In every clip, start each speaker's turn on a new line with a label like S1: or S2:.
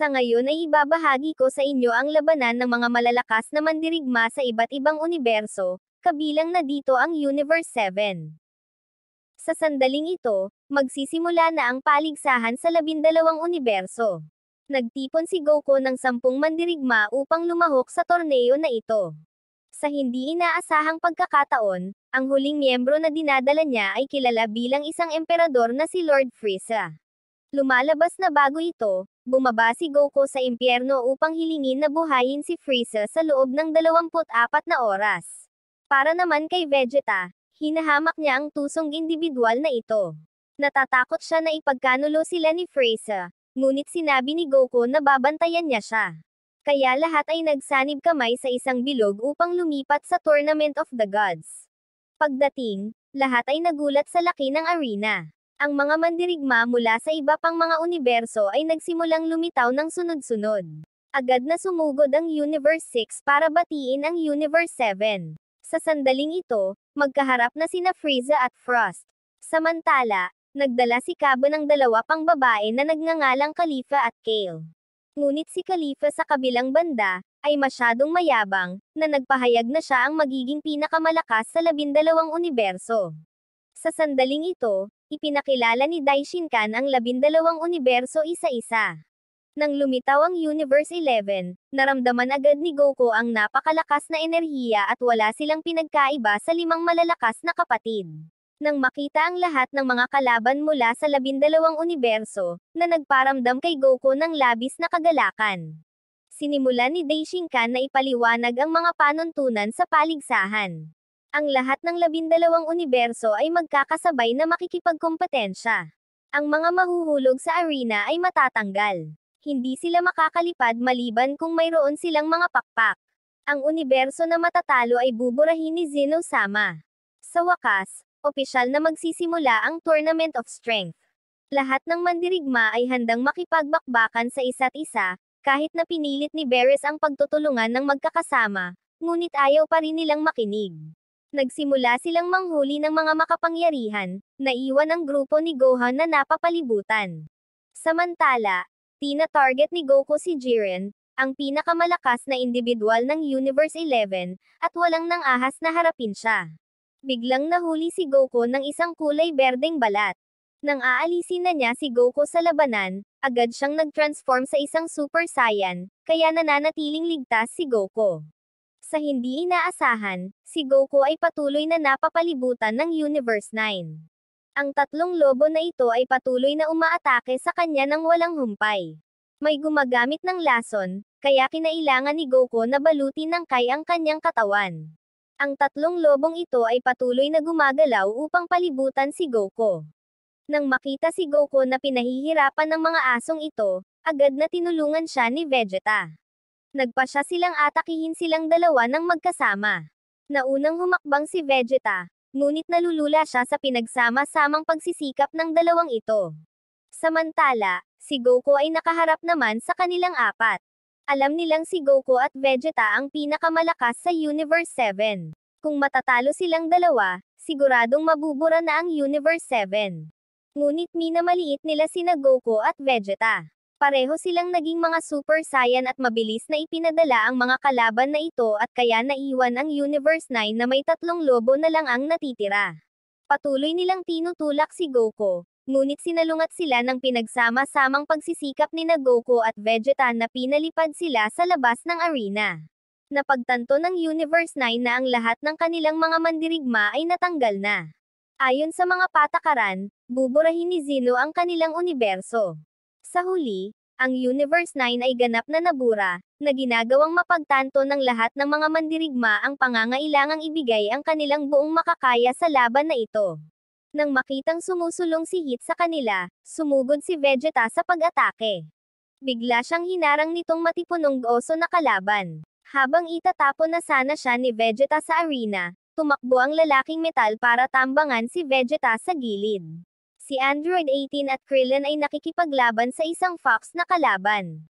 S1: Sa ngayon ay ibabahagi ko sa inyo ang labanan ng mga malalakas na mandirigma sa iba't ibang universo, kabilang na dito ang Universe 7. Sa sandaling ito, magsisimula na ang paligsahan sa 12 universo. Nagtipon si Goku ng 10 mandirigma upang lumahok sa torneo na ito. Sa hindi inaasahang pagkakataon, ang huling miyembro na dinadala niya ay kilala bilang isang emperador na si Lord Frieza. Lumalabas na bago ito, bumaba si Goku sa impyerno upang hilingin na buhayin si Frieza sa loob ng 24 na oras. Para naman kay Vegeta, hinahamak niya ang tusong individual na ito. Natatakot siya na ipagkanulo sila ni Frieza, ngunit sinabi ni Goku na babantayan niya siya. Kaya lahat ay nagsanib kamay sa isang bilog upang lumipat sa Tournament of the Gods. Pagdating, lahat ay nagulat sa laki ng arena. Ang mga mandirigma mula sa iba pang mga universo ay nagsimulang lumitaw ng sunod-sunod. Agad na sumugod ang Universe 6 para batiin ang Universe 7. Sa sandaling ito, magkaharap na sina Frieza at Frost. Samantala, nagdala si Kaba ng 2 pang babae na nagngangalang Khalifa at Kale. Ngunit si Khalifa sa kabilang banda, ay masyadong mayabang, na nagpahayag na siya ang magiging pinakamalakas sa 12 universo. Sa sandaling ito, ipinakilala ni Daishinkan ang 12 universo isa-isa. Nang lumitaw ang Universe 11, naramdaman agad ni Goku ang napakalakas na enerhiya at wala silang pinagkaiba sa 5 malalakas na kapatid. Nang makita ang lahat ng mga kalaban mula sa 12 universo, na nagparamdam kay Goku ng labis na kagalakan. Sinimulan ni Daishinkan na ipaliwanag ang mga panuntunan sa paligsahan. Ang lahat ng 12 universo ay magkakasabay na makikipagkompetensya. Ang mga mahuhulog sa arena ay matatanggal. Hindi sila makakalipad maliban kung mayroon silang mga pakpak. Ang universo na matatalo ay buburahin ni Zeno-sama. Sa wakas, opisyal na magsisimula ang Tournament of Strength. Lahat ng mandirigma ay handang makipagbakbakan sa isa't isa, kahit na pinilit ni Beerus ang pagtutulungan ng magkakasama, ngunit ayaw pa rin nilang makinig. Nagsimula silang manghuli ng mga makapangyarihan, naiwan ang grupo ni Gohan na napapalibutan. Samantala, tina-target ni Goku si Jiren, ang pinakamalakas na individual ng Universe 11, at walang nang ahas na harapin siya. Biglang nahuli si Goku ng isang kulay berdeng balat. Nang aalisin na niya si Goku sa labanan, agad siyang nag-transform sa isang Super Saiyan, kaya nananatiling ligtas si Goku. Sa hindi inaasahan, si Goku ay patuloy na napapalibutan ng Universe 9. Ang 3 lobo na ito ay patuloy na umaatake sa kanya ng walang humpay. May gumagamit ng lason, kaya kinailangan ni Goku na balutin ng Kai ang kanyang katawan. Ang 3 lobong ito ay patuloy na gumagalaw upang palibutan si Goku. Nang makita si Goku na pinahihirapan ng mga asong ito, agad na tinulungan siya ni Vegeta. Nagpasya silang atakihin silang dalawa ng magkasama. Naunang humakbang si Vegeta, ngunit nalulula siya sa pinagsama-samang pagsisikap ng dalawang ito. Samantala, si Goku ay nakaharap naman sa kanilang apat. Alam nilang si Goku at Vegeta ang pinakamalakas sa Universe 7. Kung matatalo silang dalawa, siguradong mabubura na ang Universe 7. Ngunit minamaliit nila sina Goku at Vegeta. Pareho silang naging mga Super Saiyan at mabilis na ipinadala ang mga kalaban na ito at kaya naiwan ang Universe 9 na may 3 lobo na lang ang natitira. Patuloy nilang tinutulak si Goku. Ngunit sinalungat sila ng pinagsama-samang pagsisikap ni Goku at Vegeta na pinalipad sila sa labas ng arena. Napagtanto ng Universe 9 na ang lahat ng kanilang mga mandirigma ay natanggal na. Ayon sa mga patakaran, buburahin ni Zeno ang kanilang universo. Sa huli, ang Universe 9 ay ganap na nabura, na ginagawang mapagtanto ng lahat ng mga mandirigma ang pangangailangang ibigay ang kanilang buong makakaya sa laban na ito. Nang makitang sumusulong si Hit sa kanila, sumugod si Vegeta sa pag-atake. Bigla siyang hinarang nitong matipunong oso na kalaban. Habang itatapon na sana siya ni Vegeta sa arena, tumakbo ang lalaking metal para tambangan si Vegeta sa gilid. Si Android 18 at Krillin ay nakikipaglaban sa isang Fox na kalaban.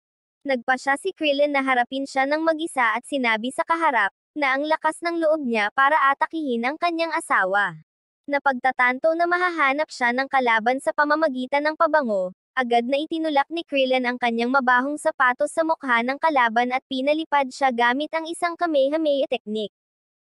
S1: Nagpasya si Krillin na harapin siya ng mag-isa at sinabi sa kaharap, na ang lakas ng loob niya para atakihin ang kanyang asawa. Napagtatanto na mahahanap siya ng kalaban sa pamamagitan ng pabango, Agad na itinulak ni Krillin ang kanyang mabahong sapatos sa mukha ng kalaban at pinalipad siya gamit ang isang Kamehameha technique.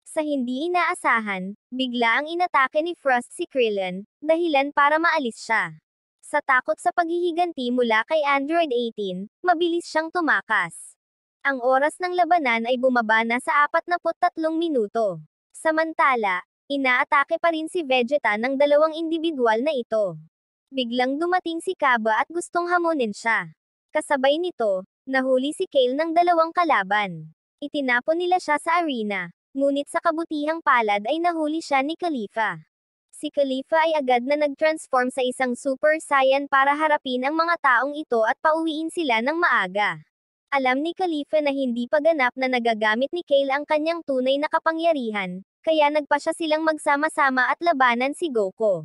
S1: Sa hindi inaasahan, bigla ang inatake ni Frost si Krillin, dahilan para maalis siya. Sa takot sa paghihiganti mula kay Android 18, mabilis siyang tumakas. Ang oras ng labanan ay bumaba na sa 43 minuto. Samantala, inaatake pa rin si Vegeta ng dalawang individual na ito. Biglang dumating si Kaba at gustong hamunin siya. Kasabay nito, nahuli si Kale ng dalawang kalaban. Itinapon nila siya sa arena, ngunit sa kabutihang palad ay nahuli siya ni Khalifa. Si Khalifa ay agad na nag-transform sa isang Super Saiyan para harapin ang mga taong ito at pauwiin sila ng maaga. Alam ni Khalifa na hindi pa ganap na nagagamit ni Kale ang kanyang tunay na kapangyarihan, kaya nagpa siya silang magsama-sama at labanan si Goku.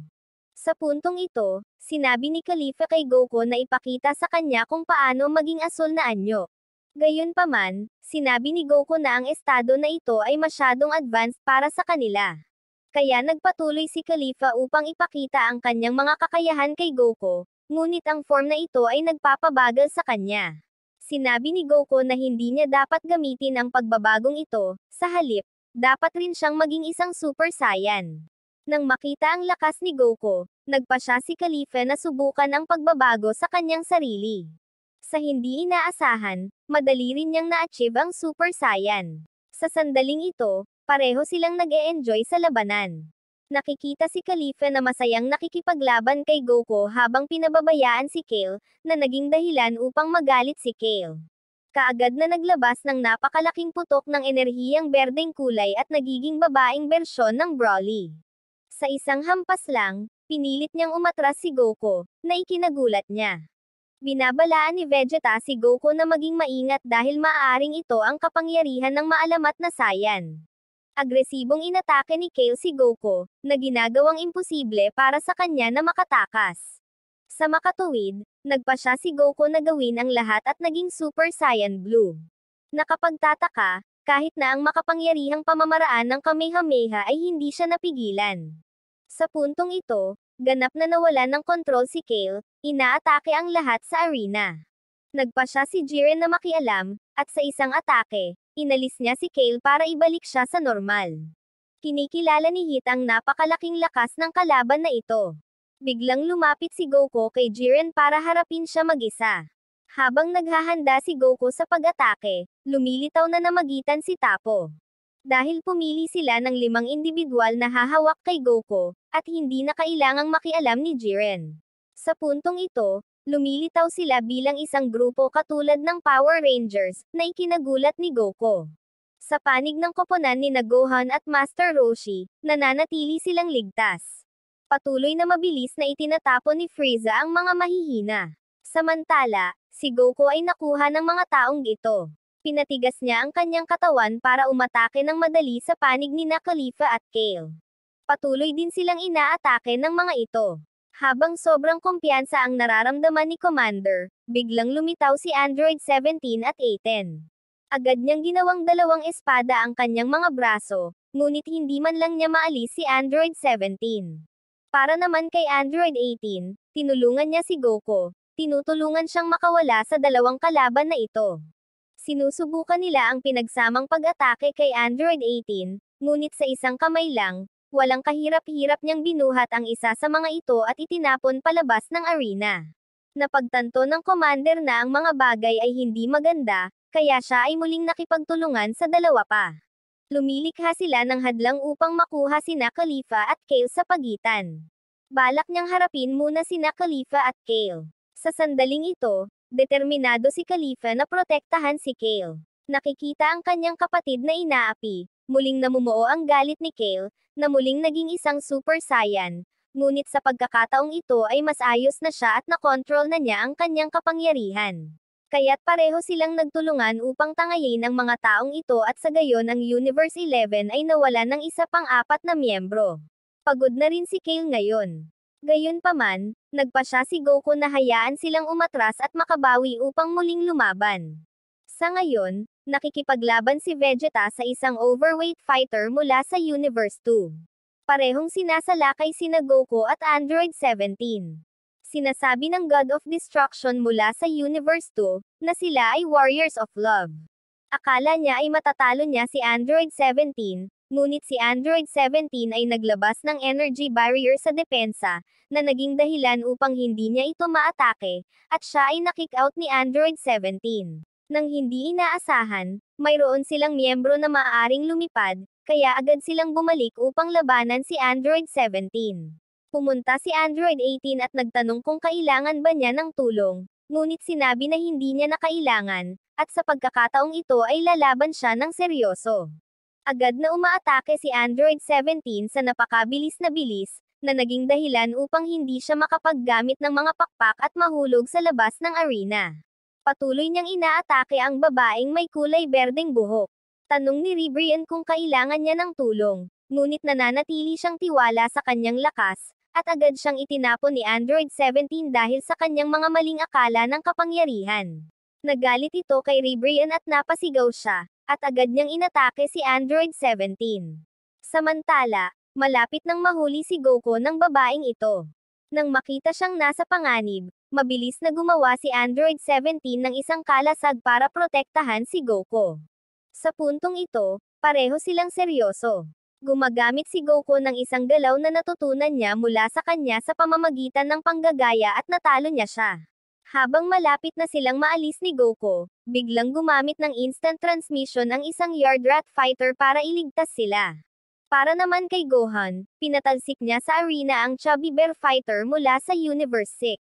S1: Sa puntong ito, sinabi ni Khalifa kay Goku na ipakita sa kanya kung paano maging asul na anyo. Gayunpaman, sinabi ni Goku na ang estado na ito ay masyadong advanced para sa kanila. Kaya nagpatuloy si Khalifa upang ipakita ang kanyang mga kakayahan kay Goku, ngunit ang form na ito ay nagpapabagal sa kanya. Sinabi ni Goku na hindi niya dapat gamitin ang pagbabagong ito, sa halip, dapat rin siyang maging isang Super Saiyan. Nang makita ang lakas ni Goku, nagpa siya si Khalifa na subukan ang pagbabago sa kanyang sarili. Sa hindi inaasahan, madali rin niyang na-achieve ang Super Saiyan. Sa sandaling ito, pareho silang nag-e-enjoy sa labanan. Nakikita si Khalifa na masayang nakikipaglaban kay Goku habang pinababayaan si Kale, na naging dahilan upang magalit si Kale. Kaagad na naglabas ng napakalaking putok ng enerhiyang berdeng kulay at nagiging babaeng bersyon ng Broly. Sa isang hampas lang, pinilit niyang umatras si Goku, na ikinagulat niya. Binabalaan ni Vegeta si Goku na maging maingat dahil maaaring ito ang kapangyarihan ng maalamat na Saiyan. Agresibong inatake ni Kale si Goku, na ginagawang imposible para sa kanya na makatakas. Sa makatuwid, nagpa siya si Goku na gawin ang lahat at naging Super Saiyan Blue. Nakapagtataka, kahit na ang makapangyarihang pamamaraan ng Kamehameha ay hindi siya napigilan. Sa puntong ito, ganap na nawalan ng kontrol si Kale, inaatake ang lahat sa arena. Nagpa siya si Jiren na makialam, at sa isang atake, inalis niya si Kale para ibalik siya sa normal. Kinikilala ni Hit ang napakalaking lakas ng kalaban na ito. Biglang lumapit si Goku kay Jiren para harapin siya mag-isa. Habang naghahanda si Goku sa pag-atake, lumilitaw na namagitan si Tapo. Dahil pumili sila ng 5 individual na hahawak kay Goku, at hindi na kailangang makialam ni Jiren. Sa puntong ito, lumilitaw sila bilang isang grupo katulad ng Power Rangers, na ikinagulat ni Goku. Sa panig ng koponan ni Gohan at Master Roshi, nananatili silang ligtas. Patuloy na mabilis na itinatapon ni Frieza ang mga mahihina. Samantala, si Goku ay nakuha ng mga taong ito. Pinatigas niya ang kanyang katawan para umatake ng madali sa panig ni Khalifa at Kale. Patuloy din silang inaatake ng mga ito. Habang sobrang kumpiyansa ang nararamdaman ni Commander, biglang lumitaw si Android 17 at 18. Agad niyang ginawang dalawang espada ang kanyang mga braso, ngunit hindi man lang niya maalis si Android 17. Para naman kay Android 18, tinulungan niya si Goku, tinutulungan siyang makawala sa dalawang kalaban na ito. Sinusubukan nila ang pinagsamang pag-atake kay Android 18, ngunit sa isang kamay lang, walang kahirap-hirap niyang binuhat ang isa sa mga ito at itinapon palabas ng arena. Napagtanto ng commander na ang mga bagay ay hindi maganda, kaya siya ay muling nakipagtulungan sa dalawa pa. Lumilikha sila ng hadlang upang makuha sina Khalifa at Kale sa pagitan. Balak niyang harapin muna sina Khalifa at Kale. Sa sandaling ito, determinado si Khalifa na protektahan si Kale. Nakikita ang kanyang kapatid na inaapi, muling namumuo ang galit ni Kale, na muling naging isang Super Saiyan, ngunit sa pagkakataong ito ay mas ayos na siya at nakontrol na niya ang kanyang kapangyarihan. Kaya't pareho silang nagtulungan upang tangayin ang mga taong ito at sa gayon ang Universe 11 ay nawalan ng isa pang 4 na miyembro. Pagod na rin si Kale ngayon. Gayunpaman, nagpa siya si Goku na hayaan silang umatras at makabawi upang muling lumaban. Sa ngayon, nakikipaglaban si Vegeta sa isang overweight fighter mula sa Universe 2. Parehong sinasalakay sina Goku at Android 17. Sinasabi ng God of Destruction mula sa Universe 2, na sila ay Warriors of Love. Akala niya ay matatalo niya si Android 17, ngunit si Android 17 ay naglabas ng energy barrier sa depensa, na naging dahilan upang hindi niya ito maatake, at siya ay na-kick out ni Android 17. Nang hindi inaasahan, mayroon silang miyembro na maaaring lumipad, kaya agad silang bumalik upang labanan si Android 17. Pumunta si Android 18 at nagtanong kung kailangan ba niya ng tulong, ngunit sinabi na hindi niya na kailangan, at sa pagkakataong ito ay lalaban siya ng seryoso. Agad na umaatake si Android 17 sa napakabilis na bilis, na naging dahilan upang hindi siya makapaggamit ng mga pakpak at mahulog sa labas ng arena. Patuloy niyang inaatake ang babaeng may kulay berdeng buhok. Tanong ni Ribrian kung kailangan niya ng tulong, ngunit nananatili siyang tiwala sa kanyang lakas, at agad siyang itinapon ni Android 17 dahil sa kanyang mga maling akala ng kapangyarihan. Nagalit ito kay Ribrian at napasigaw siya, at agad niyang inatake si Android 17. Samantala, malapit nang mahuli si Goku ng babaeng ito. Nang makita siyang nasa panganib, mabilis na gumawa si Android 17 ng isang kalasag para protektahan si Goku. Sa puntong ito, pareho silang seryoso. Gumagamit si Goku ng isang galaw na natutunan niya mula sa kanya sa pamamagitan ng panggagaya at natalo niya siya. Habang malapit na silang maalis ni Goku, biglang gumamit ng instant transmission ang isang Yard Rat Fighter para iligtas sila. Para naman kay Gohan, pinatalsik niya sa arena ang Chubby Bear Fighter mula sa Universe 6.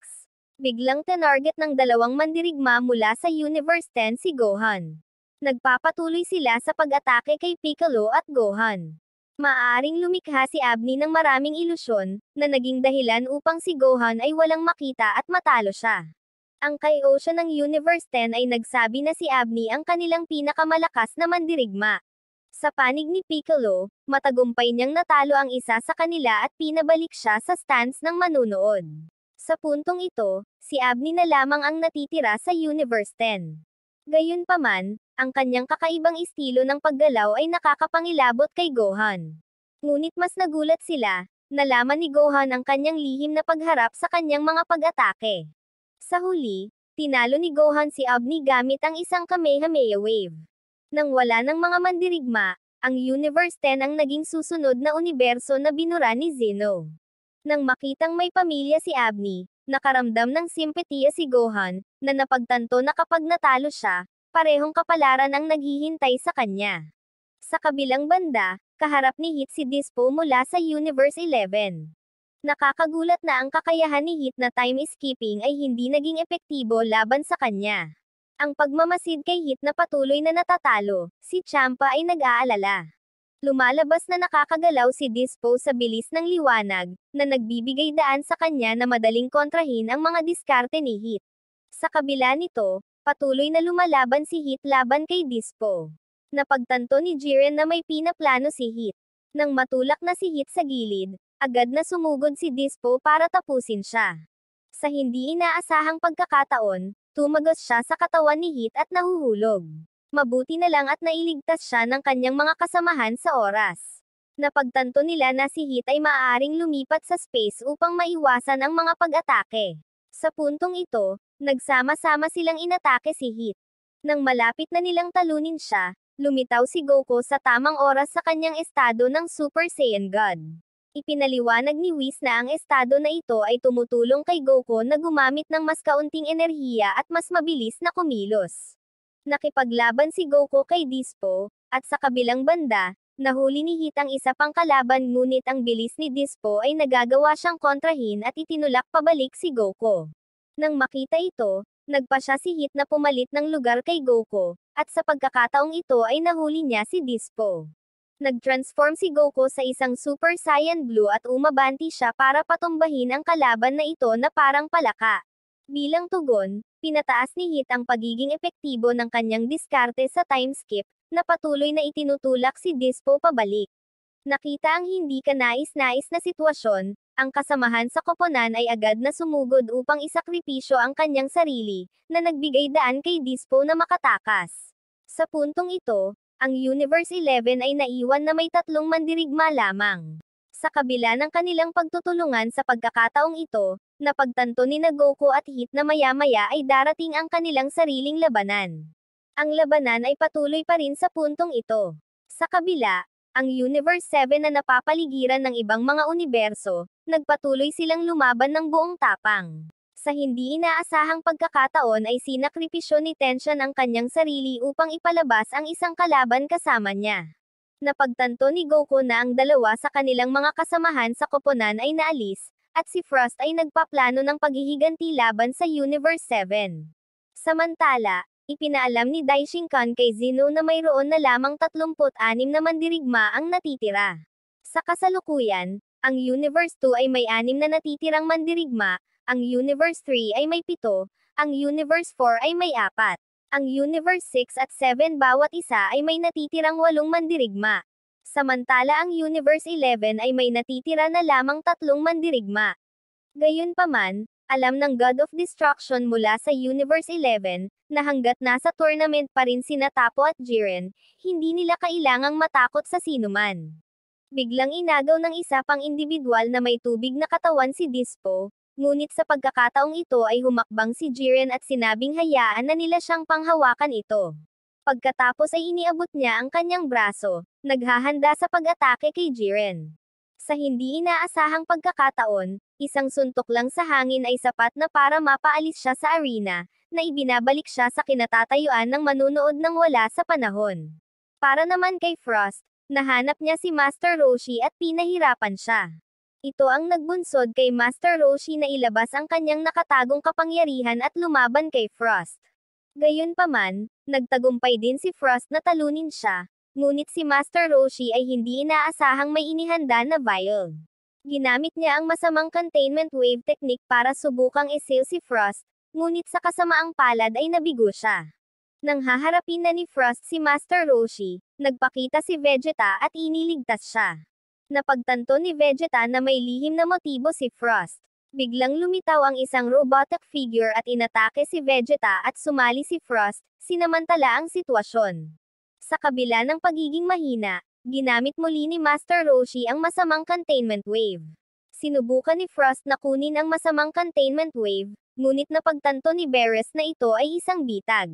S1: Biglang tinarget ng dalawang mandirigma mula sa Universe 10 si Gohan. Nagpapatuloy sila sa pag-atake kay Piccolo at Gohan. Maaaring lumikha si Abni ng maraming ilusyon, na naging dahilan upang si Gohan ay walang makita at matalo siya. Ang Kaiosha ng Universe 10 ay nagsabi na si Abni ang kanilang pinakamalakas na mandirigma. Sa panig ni Piccolo, matagumpay niyang natalo ang isa sa kanila at pinabalik siya sa stance ng manunood. Sa puntong ito, si Abni na lamang ang natitira sa Universe 10. Gayunpaman, ang kanyang kakaibang estilo ng paggalaw ay nakakapangilabot kay Gohan. Ngunit mas nagulat sila, nalaman ni Gohan ang kanyang lihim na pagharap sa kanyang mga pag-atake. Sa huli, tinalo ni Gohan si Abni gamit ang isang Kamehameha Wave. Nang wala ng mga mandirigma, ang Universe 10 ang naging susunod na universo na binura ni Zeno. Nang makitang may pamilya si Abni, nakaramdam ng simpatiya si Gohan, na napagtanto na kapag natalo siya, parehong kapalaran ang naghihintay sa kanya. Sa kabilang banda, kaharap ni Hit si Dispo mula sa Universe 11. Nakakagulat na ang kakayahan ni Hit na time skipping ay hindi naging epektibo laban sa kanya. Ang pagmamasid kay Hit na patuloy na natatalo, si Champa ay nag-aalala. Lumalabas na nakakagalaw si Dispo sa bilis ng liwanag, na nagbibigay daan sa kanya na madaling kontrahin ang mga diskarte ni Hit. Sa kabila nito, patuloy na lumalaban si Hit laban kay Dispo. Napagtanto ni Jiren na may pinaplano si Hit. Nang matulak na si Hit sa gilid, agad na sumugod si Dispo para tapusin siya. Sa hindi inaasahang pagkakataon, tumagos siya sa katawan ni Hit at nahuhulog. Mabuti na lang at nailigtas siya ng kanyang mga kasamahan sa oras. Napagtanto nila na si Hit ay maaaring lumipat sa space upang maiwasan ang mga pag-atake. Sa puntong ito, nagsama-sama silang inatake si Hit. Nang malapit na nilang talunin siya, lumitaw si Goku sa tamang oras sa kanyang estado ng Super Saiyan God. Ipinaliwanag ni Whis na ang estado na ito ay tumutulong kay Goku na gumamit ng mas kaunting enerhiya at mas mabilis na kumilos. Nakipaglaban si Goku kay Dispo, at sa kabilang banda, nahuli ni Hit ang isa pang kalaban ngunit ang bilis ni Dispo ay nagagawa siyang kontrahin at itinulak pabalik si Goku. Nang makita ito, nagpa siya si Hit na pumalit ng lugar kay Goku, at sa pagkakataong ito ay nahuli niya si Dispo. Nag-transform si Goku sa isang Super Saiyan Blue at umabanti siya para patumbahin ang kalaban na ito na parang palaka. Bilang tugon, pinataas ni Hit ang pagiging epektibo ng kanyang diskarte sa time skip, na patuloy na itinutulak si Dispo pabalik. Nakita ang hindi kanais-nais na sitwasyon, ang kasamahan sa koponan ay agad na sumugod upang isakripisyo ang kanyang sarili, na nagbigay daan kay Dispo na makatakas. Sa puntong ito, ang Universe 11 ay naiwan na may 3 mandirigma lamang. Sa kabila ng kanilang pagtutulungan sa pagkakataong ito, Napagtanto ni Goku at Heat na maya-maya ay darating ang kanilang sariling labanan. Ang labanan ay patuloy pa rin sa puntong ito. Sa kabila, ang Universe 7 na napapaligiran ng ibang mga universo, nagpatuloy silang lumaban ng buong tapang. Sa hindi inaasahang pagkakataon ay sinakripisyo ni Tenshin ang kanyang sarili upang ipalabas ang isang kalaban kasama niya. Napagtanto ni Goku na ang dalawa sa kanilang mga kasamahan sa koponan ay naalis, at si Frost ay nagpaplano ng paghihiganti laban sa Universe 7. Samantala, ipinaalam ni Daishinkan kay Zeno na mayroon na lamang 36 na mandirigma ang natitira. Sa kasalukuyan, ang Universe 2 ay may 6 na natitirang mandirigma, ang Universe 3 ay may 7, ang Universe 4 ay may 4. Ang Universe 6 at 7 bawat isa ay may natitirang 8 mandirigma. Samantala ang Universe 11 ay may natitira na lamang 3 mandirigma. Gayunpaman, alam ng God of Destruction mula sa Universe 11, na hanggat nasa tournament pa rin sina Tapo at Jiren, hindi nila kailangang matakot sa sinuman. Biglang inagaw ng isa pang individual na may tubig na katawan si Dispo, ngunit sa pagkakataong ito ay humakbang si Jiren at sinabing hayaan na nila siyang panghawakan ito. Pagkatapos ay iniabot niya ang kanyang braso, naghahanda sa pag-atake kay Jiren. Sa hindi inaasahang pagkakataon, isang suntok lang sa hangin ay sapat na para mapaalis siya sa arena, na ibinabalik siya sa kinatatayuan ng manunood ng wala sa panahon. Para naman kay Frost, nahanap niya si Master Roshi at pinahirapan siya. Ito ang nagbunsod kay Master Roshi na ilabas ang kanyang nakatagong kapangyarihan at lumaban kay Frost. Gayunpaman, nagtagumpay din si Frost na talunin siya, ngunit si Master Roshi ay hindi inaasahang may inihanda na vial. Ginamit niya ang masamang containment wave technique para subukang i-seal si Frost, ngunit sa kasamaang palad ay nabigo siya. Nang haharapin na ni Frost si Master Roshi, nagpakita si Vegeta at iniligtas siya. Napagtanto ni Vegeta na may lihim na motibo si Frost. Biglang lumitaw ang isang robotic figure at inatake si Vegeta at sumali si Frost, sinamantala ang sitwasyon. Sa kabila ng pagiging mahina, ginamit muli ni Master Roshi ang masamang containment wave. Sinubukan ni Frost na kunin ang masamang containment wave, ngunit napagtanto ni Beerus na ito ay isang bitag.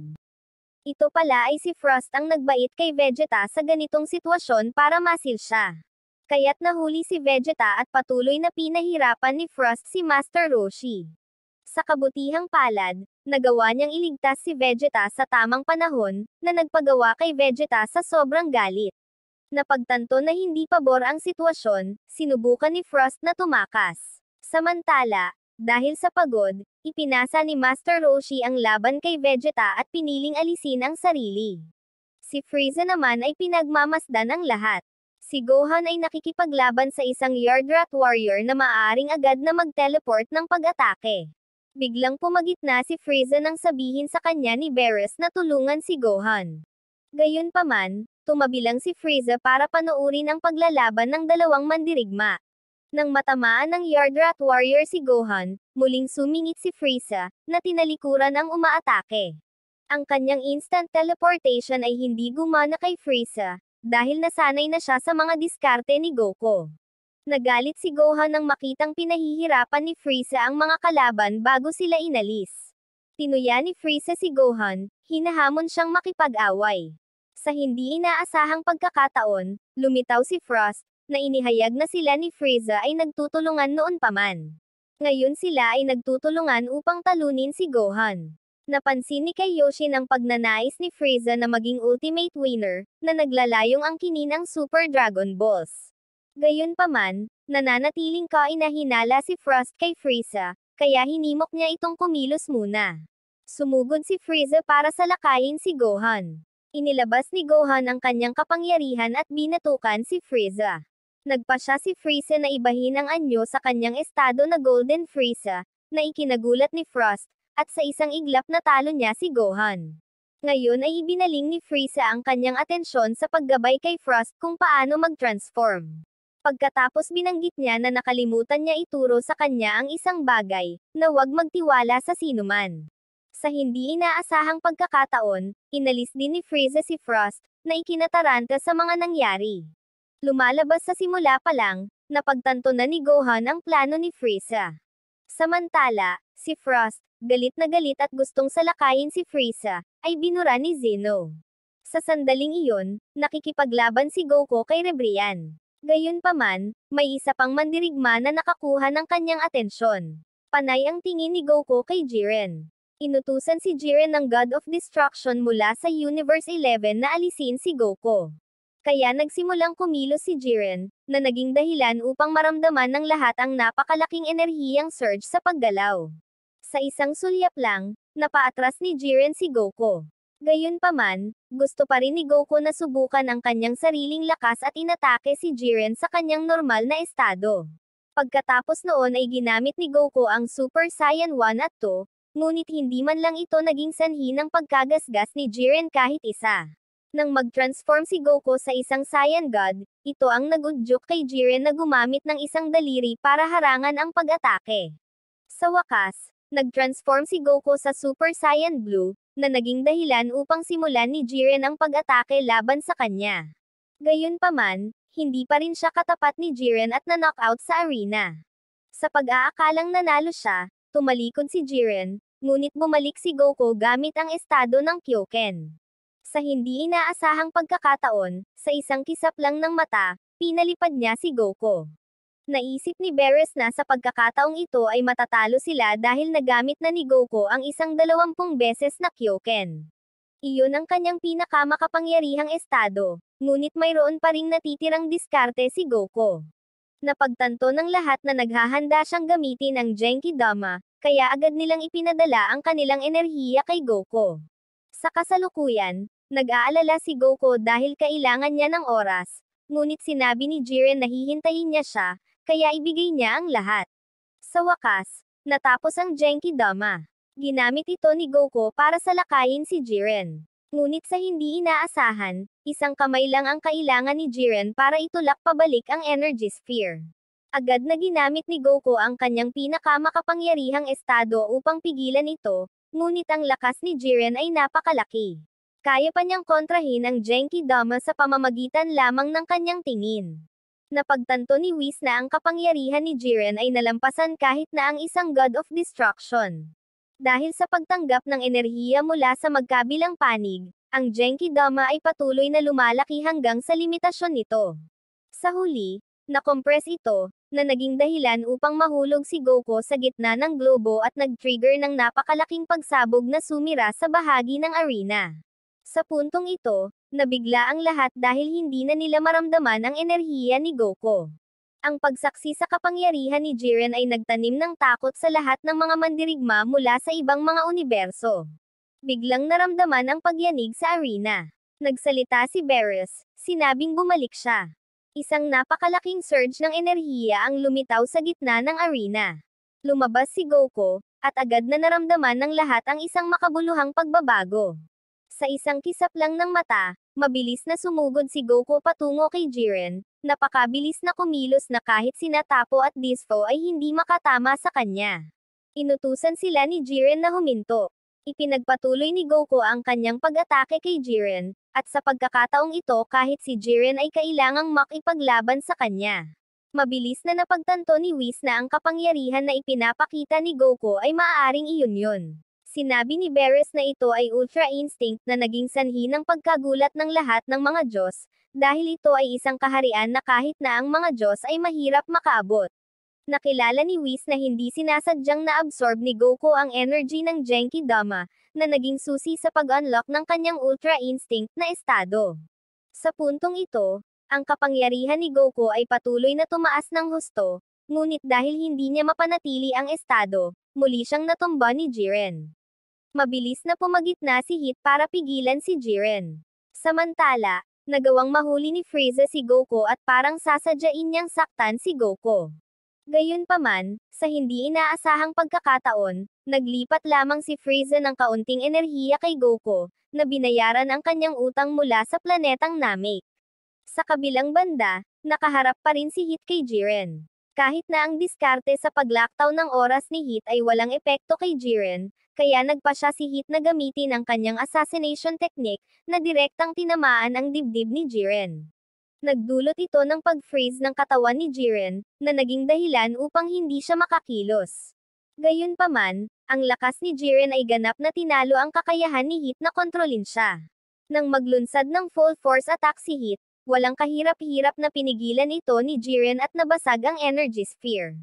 S1: Ito pala ay si Frost ang nagbait kay Vegeta sa ganitong sitwasyon para masil siya. Kaya't nahuli si Vegeta at patuloy na pinahirapan ni Frost si Master Roshi. Sa kabutihang palad, nagawa niyang iligtas si Vegeta sa tamang panahon, na nagpagawa kay Vegeta sa sobrang galit. Napagtanto na hindi pabor ang sitwasyon, sinubukan ni Frost na tumakas. Samantala, dahil sa pagod, ipinasa ni Master Roshi ang laban kay Vegeta at piniling alisin ang sarili. Si Frieza naman ay pinagmamasdan ang lahat. Si Gohan ay nakikipaglaban sa isang Yardrat warrior na maaaring agad na mag-teleport ng pag-atake. Biglang pumagitna si Frieza nang sabihin sa kanya ni Beerus na tulungan si Gohan. Gayunpaman, tumabi lang si Frieza para panoorin ang paglalaban ng dalawang mandirigma. Nang matamaan ng Yardrat warrior si Gohan, muling sumingit si Frieza, na tinalikuran ang umaatake. Ang kanyang instant teleportation ay hindi gumana kay Frieza, dahil nasanay na siya sa mga diskarte ni Goku. Nagalit si Gohan nang makitang pinahihirapan ni Frieza ang mga kalaban bago sila inalis. Tinuya ni Frieza si Gohan, hinahamon siyang makipag-away. Sa hindi inaasahang pagkakataon, lumitaw si Frost, na inihayag na sila ni Frieza ay nagtutulungan noon pa man. Ngayon sila ay nagtutulungan upang talunin si Gohan. Napansin ni Kaioshin ang pagnanais ni Frieza na maging ultimate winner, na naglalayong angkinin ang Super Dragon Balls. Gayunpaman, nananatiling kainahinala si Frost kay Frieza, kaya hinimok niya itong kumilos muna. Sumugod si Frieza para salakayin si Gohan. Inilabas ni Gohan ang kanyang kapangyarihan at binatukan si Frieza. Nagpasya si Frieza na ibahin ang anyo sa kanyang estado na Golden Frieza, na ikinagulat ni Frost, at sa isang iglap na talo niya si Gohan. Ngayon ay ibinaling ni Frieza ang kanyang atensyon sa paggabay kay Frost kung paano mag-transform. Pagkatapos binanggit niya na nakalimutan niya ituro sa kanya ang isang bagay, na huwag magtiwala sa sinuman. Sa hindi inaasahang pagkakataon, inalis din ni Frieza si Frost, na ikinataranta sa mga nangyari. Lumalabas sa simula pa lang, napagtanto na ni Gohan ang plano ni Frieza. Samantala, si Frost, galit na galit at gustong salakayin si Frieza, ay binura ni Zeno. Sa sandaling iyon, nakikipaglaban si Goku kay Ribrian. Gayunpaman, may isa pang mandirigma na nakakuha ng kanyang atensyon. Panay ang tingin ni Goku kay Jiren. Inutusan si Jiren ng God of Destruction mula sa Universe 11 na alisin si Goku. Kaya nagsimulang kumilos si Jiren, na naging dahilan upang maramdaman ng lahat ang napakalaking enerhiyang surge sa paggalaw. Sa isang sulyap lang, napaatras ni Jiren si Goku. Gayunpaman, gusto pa rin ni Goku na subukan ang kanyang sariling lakas at inatake si Jiren sa kanyang normal na estado. Pagkatapos noon ay ginamit ni Goku ang Super Saiyan 1 at 2, ngunit hindi man lang ito naging sanhi ng pagkagasgas ni Jiren kahit isa. Nang mag-transform si Goku sa isang Saiyan God, ito ang nag-udyok kay Jiren na gumamit ng isang daliri para harangan ang pag-atake. Sa wakas, nag-transform si Goku sa Super Saiyan Blue, na naging dahilan upang simulan ni Jiren ang pag-atake laban sa kanya. Gayunpaman, hindi pa rin siya katapat ni Jiren at na-knockout sa arena. Sa pag-aakalang nanalo siya, tumalikod si Jiren, ngunit bumalik si Goku gamit ang estado ng Kyoken. Sa hindi inaasahang pagkakataon, sa isang kisap lang ng mata, pinalipad niya si Goku. Naisip ni Beerus na sa pagkakataong ito ay matatalo sila dahil nagamit na ni Goku ang isang 20 beses na Kyoken. Iyon ang kanyang pinakamakapangyarihang estado, ngunit mayroon pa ring natitirang diskarte si Goku. Napagtanto ng lahat na naghahanda siyang gamitin ang Genki Dama, kaya agad nilang ipinadala ang kanilang enerhiya kay Goku. Sa kasalukuyan, nag-aalala si Goku dahil kailangan niya ng oras, ngunit sinabi ni Jiren na hihintayin niya siya, kaya ibigay niya ang lahat. Sa wakas, natapos ang Genki Dama. Ginamit ito ni Goku para salakayin si Jiren. Ngunit sa hindi inaasahan, isang kamay lang ang kailangan ni Jiren para itulak pabalik ang Energy Sphere. Agad na ginamit ni Goku ang kanyang pinakamakapangyarihang estado upang pigilan ito, ngunit ang lakas ni Jiren ay napakalaki. Kaya pa niyang kontrahin ang Genki Dama sa pamamagitan lamang ng kanyang tingin. Napagtanto ni Whis na ang kapangyarihan ni Jiren ay nalampasan kahit na ang isang God of Destruction. Dahil sa pagtanggap ng enerhiya mula sa magkabilang panig, ang Genki Dama ay patuloy na lumalaki hanggang sa limitasyon nito. Sa huli, nakompress ito, na naging dahilan upang mahulog si Goku sa gitna ng globo at nag-trigger ng napakalaking pagsabog na sumira sa bahagi ng arena. Sa puntong ito, nabigla ang lahat dahil hindi na nila maramdaman ang enerhiya ni Goku. Ang pagsaksi sa kapangyarihan ni Jiren ay nagtanim ng takot sa lahat ng mga mandirigma mula sa ibang mga universo. Biglang naramdaman ang pagyanig sa arena. Nagsalita si Beerus, sinabing bumalik siya. Isang napakalaking surge ng enerhiya ang lumitaw sa gitna ng arena. Lumabas si Goku, at agad na naramdaman ng lahat ang isang makabuluhang pagbabago. Sa isang kisap lang ng mata, mabilis na sumugod si Goku patungo kay Jiren, napakabilis na kumilos na kahit sina Tapo at Disco ay hindi makatama sa kanya. Inutusan sila ni Jiren na huminto. Ipinagpatuloy ni Goku ang kanyang pag-atake kay Jiren, at sa pagkakataong ito kahit si Jiren ay kailangang makipaglaban sa kanya. Mabilis na napagtanto ni Whis na ang kapangyarihan na ipinapakita ni Goku ay maaaring iyon yun. Sinabi ni Beerus na ito ay Ultra Instinct na naging sanhi ng pagkagulat ng lahat ng mga Diyos, dahil ito ay isang kaharian na kahit na ang mga Diyos ay mahirap makaabot. Nakilala ni Whis na hindi sinasadyang na-absorb ni Goku ang energy ng Genki Dama, na naging susi sa pag-unlock ng kanyang Ultra Instinct na estado. Sa puntong ito, ang kapangyarihan ni Goku ay patuloy na tumaas ng husto, ngunit dahil hindi niya mapanatili ang estado, muli siyang natumba ni Jiren. Mabilis na pumagitna si Hit para pigilan si Jiren. Samantala, nagawang mahuli ni Frieza si Goku at parang sasadyain niyang saktan si Goku. Gayunpaman, sa hindi inaasahang pagkakataon, naglipat lamang si Frieza ng kaunting enerhiya kay Goku, na binayaran ang kanyang utang mula sa planetang Namek. Sa kabilang banda, nakaharap pa rin si Hit kay Jiren. Kahit na ang diskarte sa paglaktaw ng oras ni Hit ay walang epekto kay Jiren, kaya nagpa siya si Hit na gamitin ang kanyang assassination technique, na direktang tinamaan ang dibdib ni Jiren. Nagdulot ito ng pag-freeze ng katawan ni Jiren, na naging dahilan upang hindi siya makakilos. Gayunpaman, ang lakas ni Jiren ay ganap na tinalo ang kakayahan ni Heat na kontrolin siya. Nang maglunsad ng full force attack si Heat, walang kahirap-hirap na pinigilan ito ni Jiren at nabasag ang energy sphere.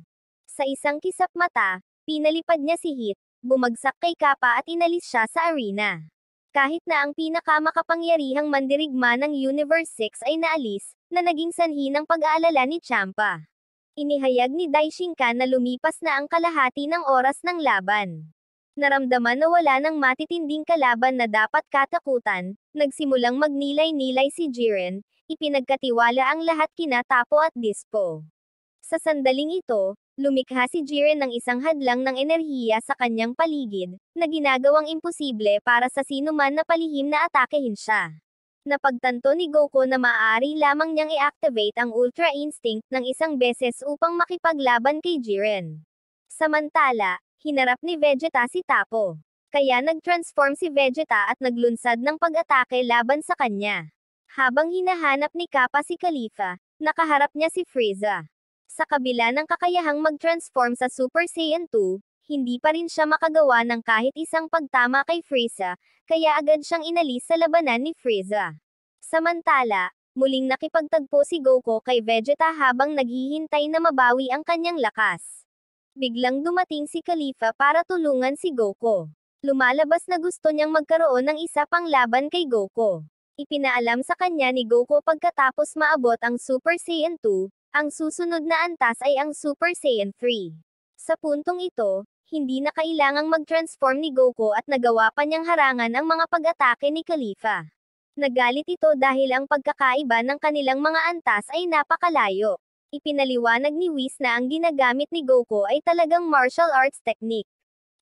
S1: Sa isang kisap mata, pinalipad niya si Heat, bumagsak kay Kappa at inalis siya sa arena. Kahit na ang pinakamakapangyarihang mandirigma ng Universe 6 ay naalis, na naging sanhi ng pag-aalala ni Champa. Inihayag ni Daishinkan na lumipas na ang kalahati ng oras ng laban. Naramdaman na wala ng matitinding kalaban na dapat katakutan, nagsimulang magnilay-nilay si Jiren, ipinagkatiwala ang lahat kina Tapo at Dispo. Sa sandaling ito, lumikha si Jiren ng isang hadlang ng enerhiya sa kanyang paligid, na ginagawang imposible para sa sinuman na palihim na atakehin siya. Napagtanto ni Goku na maaari lamang niyang i-activate ang Ultra Instinct ng isang beses upang makipaglaban kay Jiren. Samantala, hinarap ni Vegeta si Tapo. Kaya nag-transform si Vegeta at naglunsad ng pag-atake laban sa kanya. Habang hinahanap ni Kappa si Caulifla, nakaharap niya si Frieza. Sa kabila ng kakayahang mag-transform sa Super Saiyan 2, hindi pa rin siya makagawa ng kahit isang pagtama kay Frieza, kaya agad siyang inalis sa labanan ni Frieza. Samantala, muling nakipagtagpo si Goku kay Vegeta habang naghihintay na mabawi ang kanyang lakas. Biglang dumating si Caulifla para tulungan si Goku. Lumalabas na gusto niyang magkaroon ng isa pang laban kay Goku. Ipinaalam sa kanya ni Goku pagkatapos maabot ang Super Saiyan 2, ang susunod na antas ay ang Super Saiyan 3. Sa puntong ito, hindi na kailangang mag-transform ni Goku at nagawa pa niyang harangan ang mga pag-atake ni Caulifla. Nagalit ito dahil ang pagkakaiba ng kanilang mga antas ay napakalayo. Ipinaliwanag ni Whis na ang ginagamit ni Goku ay talagang martial arts technique.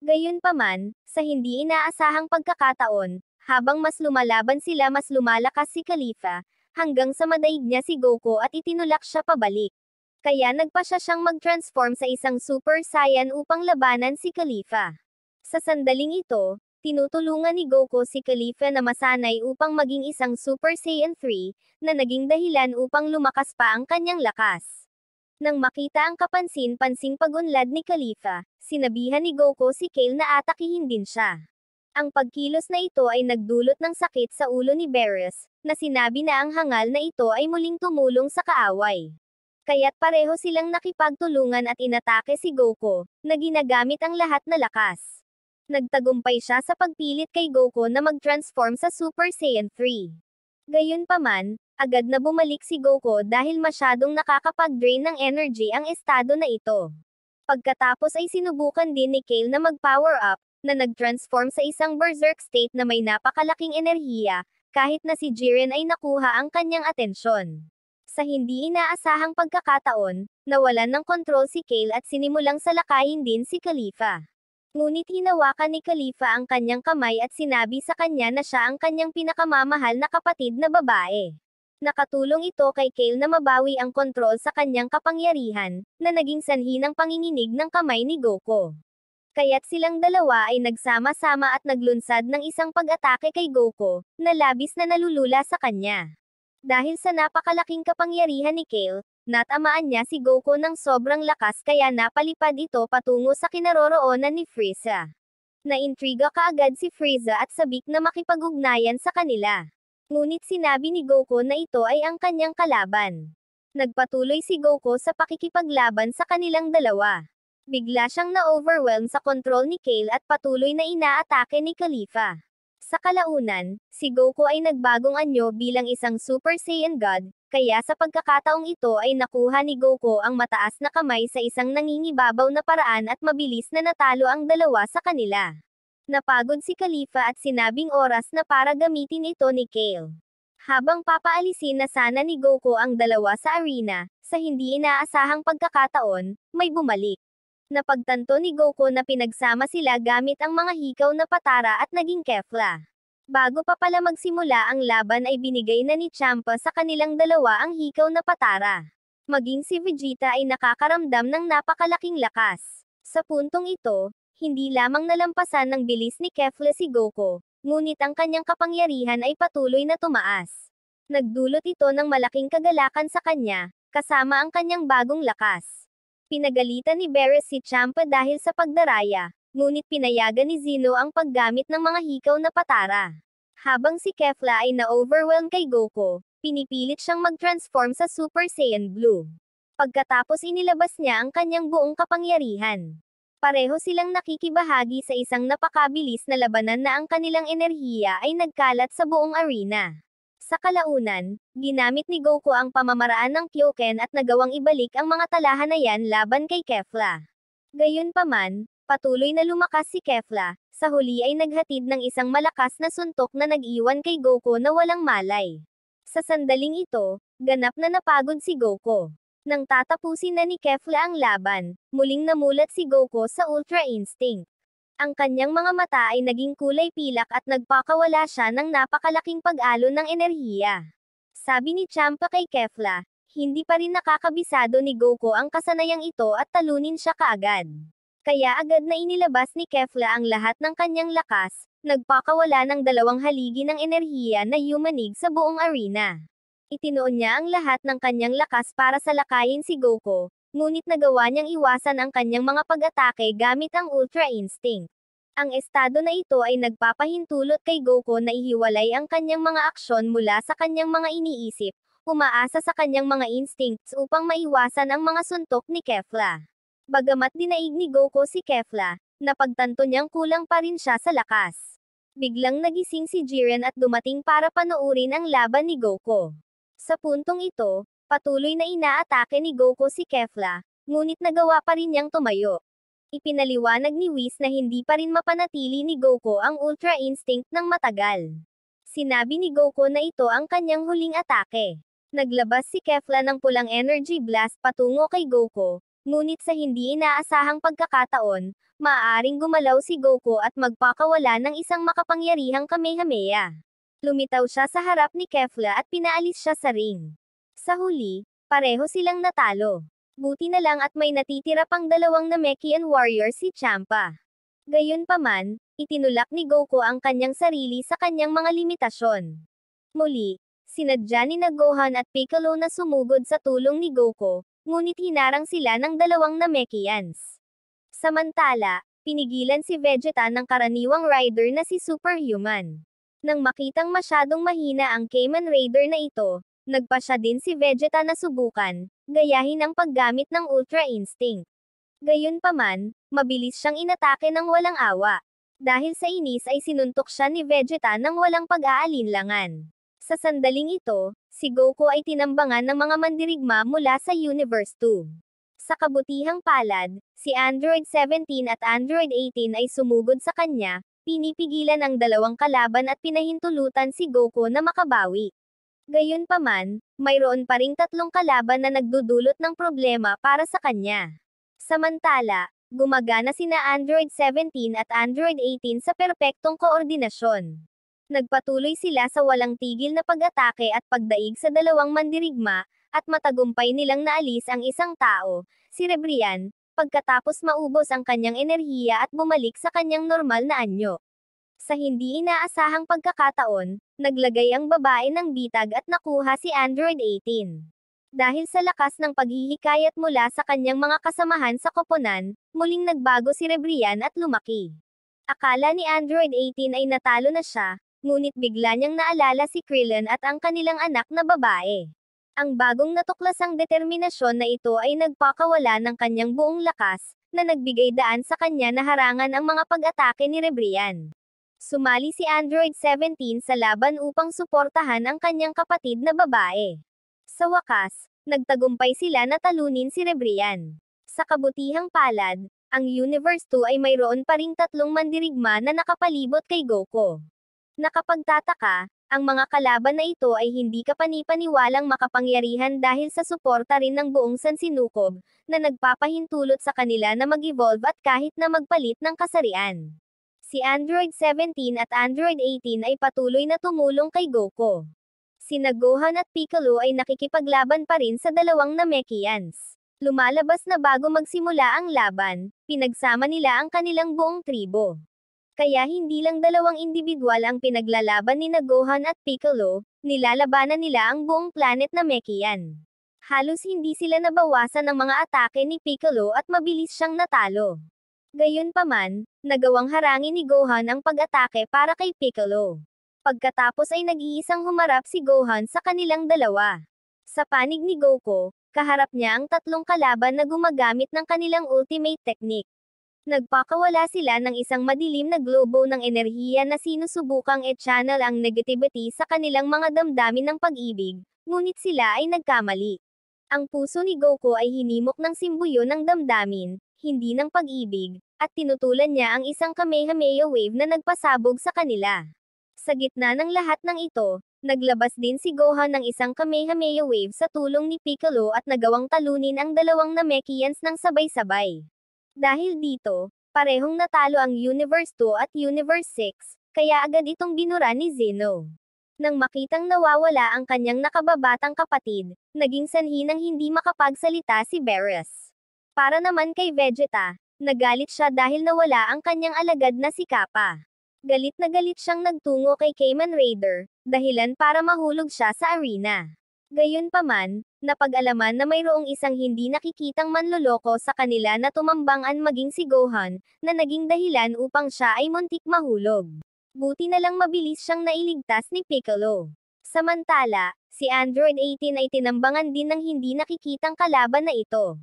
S1: Gayunpaman, sa hindi inaasahang pagkakataon, habang mas lumalaban sila mas lumalakas si Caulifla, hanggang sa madaig niya si Goku at itinulak siya pabalik. Kaya nagpa siya siyang mag-transform sa isang Super Saiyan upang labanan si Caulifla. Sa sandaling ito, tinutulungan ni Goku si Caulifla na masanay upang maging isang Super Saiyan 3, na naging dahilan upang lumakas pa ang kanyang lakas. Nang makita ang kapansin-pansing pag-unlad ni Caulifla, sinabihan ni Goku si Kale na atakihin din siya. Ang pagkilos na ito ay nagdulot ng sakit sa ulo ni Beerus, na sinabi na ang hangal na ito ay muling tumulong sa kaaway. Kaya't pareho silang nakipagtulungan at inatake si Goku, na ginagamit ang lahat na lakas. Nagtagumpay siya sa pagpilit kay Goku na mag-transform sa Super Saiyan 3. Gayunpaman, agad na bumalik si Goku dahil masyadong nakakapag-drain ng energy ang estado na ito. Pagkatapos ay sinubukan din ni Kale na mag-power up, na nag-transform sa isang berserk state na may napakalaking enerhiya, kahit na si Jiren ay nakuha ang kanyang atensyon. Sa hindi inaasahang pagkakataon, nawalan ng kontrol si Kale at sinimulang salakayin din si Caulifla. Ngunit hinawakan ni Caulifla ang kanyang kamay at sinabi sa kanya na siya ang kanyang pinakamamahal na kapatid na babae. Nakatulong ito kay Kale na mabawi ang kontrol sa kanyang kapangyarihan, na naging sanhi ng panginginig ng kamay ni Goku. Kaya't silang dalawa ay nagsama-sama at naglunsad ng isang pag-atake kay Goku, na labis na nalulula sa kanya. Dahil sa napakalaking kapangyarihan ni Kale, natamaan niya si Goku ng sobrang lakas kaya napalipad ito patungo sa kinaroroonan ni Frieza. Naintriga kaagad si Frieza at sabik na makipag-ugnayan sa kanila. Ngunit sinabi ni Goku na ito ay ang kanyang kalaban. Nagpatuloy si Goku sa pakikipaglaban sa kanilang dalawa. Bigla siyang na-overwhelm sa kontrol ni Kale at patuloy na inaatake ni Caulifla. Sa kalaunan, si Goku ay nagbagong anyo bilang isang Super Saiyan God, kaya sa pagkakataong ito ay nakuha ni Goku ang mataas na kamay sa isang nangingibabaw na paraan at mabilis na natalo ang dalawa sa kanila. Napagod si Caulifla at sinabing oras na para gamitin ito ni Kale. Habang papaalisin na sana ni Goku ang dalawa sa arena, sa hindi inaasahang pagkakataon, may bumalik. Napagtanto ni Goku na pinagsama sila gamit ang mga hikaw na patara at naging Kefla. Bago pa pala magsimula ang laban ay binigay na ni Champa sa kanilang dalawa ang hikaw na patara. Maging si Vegeta ay nakakaramdam ng napakalaking lakas. Sa puntong ito, hindi lamang nalampasan ng bilis ni Kefla si Goku, ngunit ang kanyang kapangyarihan ay patuloy na tumaas. Nagdulot ito ng malaking kagalakan sa kanya, kasama ang kanyang bagong lakas. Pinagalitan ni Beerus si Champa dahil sa pagdaraya, ngunit pinayagan ni Zeno ang paggamit ng mga hikaw na patara. Habang si Kefla ay na-overwhelm kay Goku, pinipilit siyang mag-transform sa Super Saiyan Blue. Pagkatapos inilabas niya ang kanyang buong kapangyarihan. Pareho silang nakikibahagi sa isang napakabilis na labanan na ang kanilang enerhiya ay nagkalat sa buong arena. Sa kalaunan, ginamit ni Goku ang pamamaraan ng Kyoken at nagawang ibalik ang mga talahanayan laban kay Kefla. Gayunpaman, patuloy na lumakas si Kefla, sa huli ay naghatid ng isang malakas na suntok na nag-iwan kay Goku na walang malay. Sa sandaling ito, ganap na napagod si Goku. Nang tatapusin na ni Kefla ang laban, muling namulat si Goku sa Ultra Instinct. Ang kanyang mga mata ay naging kulay pilak at nagpakawala siya ng napakalaking pag-alon ng enerhiya. Sabi ni Champa kay Kefla, hindi pa rin nakakabisado ni Goku ang kasanayang ito at talunin siya kaagad. Kaya agad na inilabas ni Kefla ang lahat ng kanyang lakas, nagpakawala ng dalawang haligi ng enerhiya na yumanig sa buong arena. Itinuon niya ang lahat ng kanyang lakas para salakayin si Goku, ngunit nagawa niyang iwasan ang kanyang mga pag-atake gamit ang Ultra Instinct. Ang estado na ito ay nagpapahintulot kay Goku na ihiwalay ang kanyang mga aksyon mula sa kanyang mga iniisip, umaasa sa kanyang mga instincts upang maiwasan ang mga suntok ni Kefla. Bagamat dinaig ni Goku si Kefla, napagtanto niyang kulang pa rin siya sa lakas. Biglang nagising si Jiren at dumating para panoorin ang laban ni Goku. Sa puntong ito, patuloy na inaatake ni Goku si Kefla, ngunit nagawa pa rin niyang tumayo. Ipinaliwanag ni Whis na hindi pa rin mapanatili ni Goku ang Ultra Instinct ng matagal. Sinabi ni Goku na ito ang kanyang huling atake. Naglabas si Kefla ng pulang Energy Blast patungo kay Goku, ngunit sa hindi inaasahang pagkakataon, maaaring gumalaw si Goku at magpakawala ng isang makapangyarihang Kamehameha. Lumitaw siya sa harap ni Kefla at pinaalis siya sa ring. Sa huli, pareho silang natalo. Buti na lang at may natitira pang dalawang Namekian warrior si Champa. Gayunpaman, itinulak ni Goku ang kanyang sarili sa kanyang mga limitasyon. Muli, sinadya ni Gohan at Piccolo na sumugod sa tulong ni Goku, ngunit hinarang sila ng dalawang Namekians. Samantala, pinigilan si Vegeta ng karaniwang rider na si Superhuman. Nang makitang masyadong mahina ang Kamen Rider na ito, nagpa siya din si Vegeta na subukan, gayahin ang paggamit ng Ultra Instinct. Gayunpaman, mabilis siyang inatake ng walang awa. Dahil sa inis ay sinuntok siya ni Vegeta ng walang pag-aalinlangan. Sa sandaling ito, si Goku ay tinambangan ng mga mandirigma mula sa Universe 2. Sa kabutihang palad, si Android 17 at Android 18 ay sumugod sa kanya, pinipigilan ang dalawang kalaban at pinahintulutan si Goku na makabawi. Gayunpaman, mayroon pa ring tatlong kalaban na nagdudulot ng problema para sa kanya. Samantala, gumagana sina Android 17 at Android 18 sa perpektong koordinasyon. Nagpatuloy sila sa walang tigil na pag-atake at pagdaig sa dalawang mandirigma, at matagumpay nilang naalis ang isang tao, si Rebrian, pagkatapos maubos ang kanyang enerhiya at bumalik sa kanyang normal na anyo. Sa hindi inaasahang pagkakataon, naglagay ang babae ng bitag at nakuha si Android 18. Dahil sa lakas ng paghihikayat mula sa kanyang mga kasamahan sa koponan, muling nagbago si Rebrian at lumaki. Akala ni Android 18 ay natalo na siya, ngunit bigla niyang naalala si Krillin at ang kanilang anak na babae. Ang bagong natuklasang determinasyon na ito ay nagpakawala ng kanyang buong lakas, na nagbigay daan sa kanya na harangan ang mga pag-atake ni Rebrian. Sumali si Android 17 sa laban upang suportahan ang kanyang kapatid na babae. Sa wakas, nagtagumpay sila na talunin si Rebrian. Sa kabutihang palad, ang Universe 2 ay mayroon pa ring tatlong mandirigma na nakapalibot kay Goku. Nakapagtataka, ang mga kalaban na ito ay hindi kapani-paniwalang makapangyarihan dahil sa suporta rin ng buong sansinukob, na nagpapahintulot sa kanila na mag-evolve at kahit na magpalit ng kasarian. Si Android 17 at Android 18 ay patuloy na tumulong kay Goku. Sina Gohan at Piccolo ay nakikipaglaban pa rin sa dalawang Namekians. Lumalabas na bago magsimula ang laban, pinagsama nila ang kanilang buong tribo. Kaya hindi lang dalawang individual ang pinaglalaban ni Gohan at Piccolo, nilalabanan nila ang buong planet Namekian. Halos hindi sila nabawasan ng mga atake ni Piccolo at mabilis siyang natalo. Gayunpaman, nagawang harangin ni Gohan ang pag-atake para kay Piccolo. Pagkatapos ay nag-iisang humarap si Gohan sa kanilang dalawa. Sa panig ni Goku, kaharap niya ang tatlong kalaban na gumagamit ng kanilang ultimate technique. Nagpakawala sila ng isang madilim na globo ng enerhiya na sinusubukang e-channel ang negativity sa kanilang mga damdamin ng pag-ibig, ngunit sila ay nagkamali. Ang puso ni Goku ay hinimok ng simbuyo ng damdamin, hindi ng pag-ibig, at tinutulan niya ang isang Kamehameha wave na nagpasabog sa kanila. Sa gitna ng lahat ng ito, naglabas din si Gohan ng isang Kamehameha wave sa tulong ni Piccolo at nagawang talunin ang dalawang Namekians ng sabay-sabay. Dahil dito, parehong natalo ang Universe 2 at Universe 6, kaya agad itong binura ni Zeno. Nang makitang nawawala ang kanyang nakababatang kapatid, naging sanhi ng hindi makapagsalita si Beerus. Para naman kay Vegeta, nagalit siya dahil nawala ang kanyang alagad na si Kappa. Galit na galit siyang nagtungo kay Kamen Rider, dahilan para mahulog siya sa arena. Gayunpaman, napag-alaman na mayroong isang hindi nakikitang manloloko sa kanila na tumambangan maging si Gohan, na naging dahilan upang siya ay muntik mahulog. Buti na lang mabilis siyang nailigtas ni Piccolo. Samantala, si Android 18 ay tinambangan din ng hindi nakikitang kalaban na ito.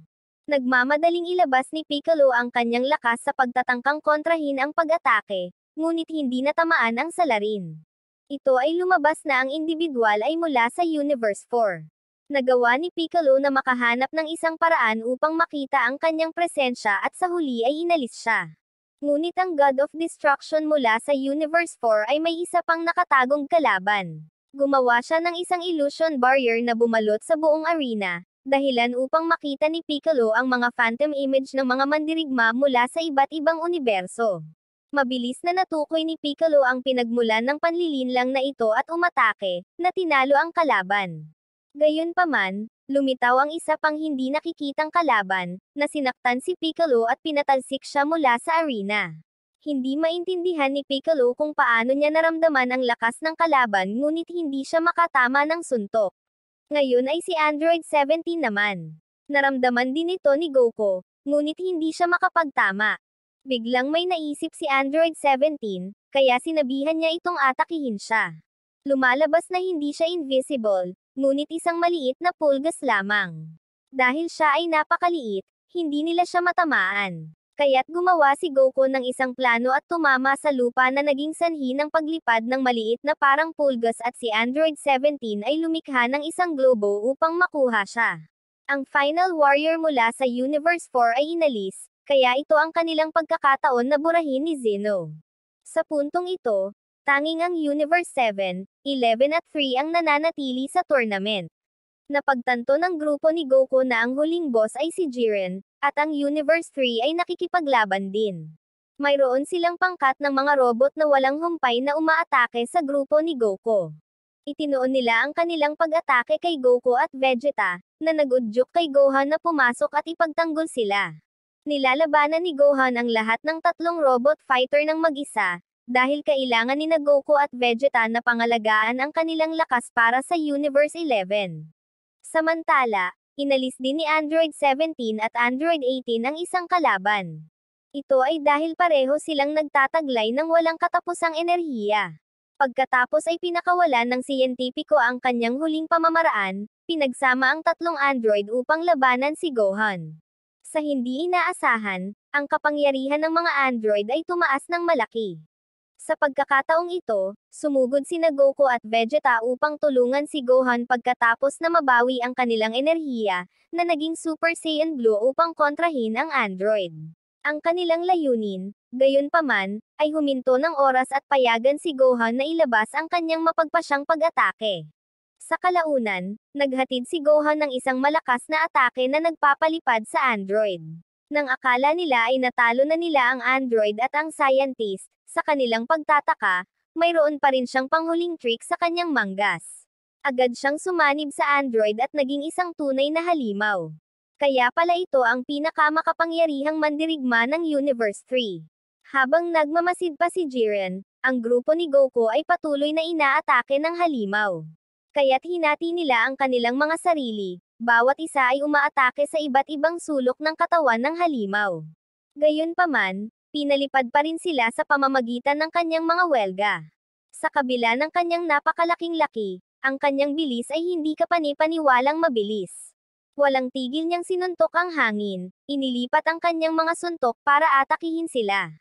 S1: Nagmamadaling ilabas ni Piccolo ang kanyang lakas sa pagtatangkang kontrahin ang pag-atake, ngunit hindi natamaan ang salarin. Ito ay lumabas na ang individual ay mula sa Universe 4. Nagawa ni Piccolo na makahanap ng isang paraan upang makita ang kanyang presensya at sa huli ay inalis siya. Ngunit ang God of Destruction mula sa Universe 4 ay may isa pang nakatagong kalaban. Gumawa siya ng isang illusion barrier na bumalot sa buong arena, dahilan upang makita ni Piccolo ang mga phantom image ng mga mandirigma mula sa iba't ibang universo. Mabilis na natukoy ni Piccolo ang pinagmulan ng panlilinlang na ito at umatake, na tinalo ang kalaban. Gayunpaman, lumitaw ang isa pang hindi nakikitang kalaban, na sinaktan si Piccolo at pinatalsik siya mula sa arena. Hindi maintindihan ni Piccolo kung paano niya naramdaman ang lakas ng kalaban ngunit hindi siya makatama ng suntok. Ngayon ay si Android 17 naman. Naramdaman din ito ni Goku, ngunit hindi siya makapagtama. Biglang may naisip si Android 17, kaya sinabihan niya itong atakihin siya. Lumalabas na hindi siya invisible, ngunit isang maliit na pulgas lamang. Dahil siya ay napakaliit, hindi nila siya matamaan. Kaya't gumawa si Goku ng isang plano at tumama sa lupa na naging sanhi ng paglipad ng maliit na parang pulgas at si Android 17 ay lumikha ng isang globo upang makuha siya. Ang Final Warrior mula sa Universe 4 ay inalis, kaya ito ang kanilang pagkakataon na burahin ni Zeno. Sa puntong ito, tanging ang Universe 7, 11 at 3 ang nananatili sa tournament. Napagtanto ng grupo ni Goku na ang huling boss ay si Jiren, at ang Universe 3 ay nakikipaglaban din. Mayroon silang pangkat ng mga robot na walang humpay na umaatake sa grupo ni Goku. Itinuon nila ang kanilang pag-atake kay Goku at Vegeta, na nag-udyok kay Gohan na pumasok at ipagtanggol sila. Nilalabanan ni Gohan ang lahat ng tatlong robot fighter ng mag-isa, dahil kailangan ni Goku at Vegeta na pangalagaan ang kanilang lakas para sa Universe 11. Samantala, inalis din ni Android 17 at Android 18 ang isang kalaban. Ito ay dahil pareho silang nagtataglay ng walang katapusang enerhiya. Pagkatapos ay pinakawalan ng siyentipiko ang kanyang huling pamamaraan, pinagsama ang tatlong android upang labanan si Gohan. Sa hindi inaasahan, ang kapangyarihan ng mga android ay tumaas ng malaki. Sa pagkakataong ito, sumugod sina Goku at Vegeta upang tulungan si Gohan pagkatapos na mabawi ang kanilang enerhiya, na naging Super Saiyan Blue upang kontrahin ang android. Ang kanilang layunin, gayunpaman, ay huminto ng oras at payagan si Gohan na ilabas ang kanyang mapagpasyang pag-atake. Sa kalaunan, naghatid si Gohan ng isang malakas na atake na nagpapalipad sa android. Nang akala nila ay natalo na nila ang android at ang scientist, sa kanilang pagtataka, mayroon pa rin siyang panghuling trick sa kanyang manggas. Agad siyang sumanib sa android at naging isang tunay na halimaw. Kaya pala ito ang pinakamakapangyarihang mandirigma ng Universe 3. Habang nagmamasid pa si Jiren, ang grupo ni Goku ay patuloy na inaatake ng halimaw. Kaya't hinati nila ang kanilang mga sarili, Bawat isa ay umaatake sa iba't ibang sulok ng katawan ng halimaw. Gayunpaman, pinalipad pa rin sila sa pamamagitan ng kanyang mga welga. Sa kabila ng kanyang napakalaking laki, ang kanyang bilis ay hindi kapani-paniwalang mabilis. Walang tigil niyang sinuntok ang hangin, inilipat ang kanyang mga suntok para atakihin sila.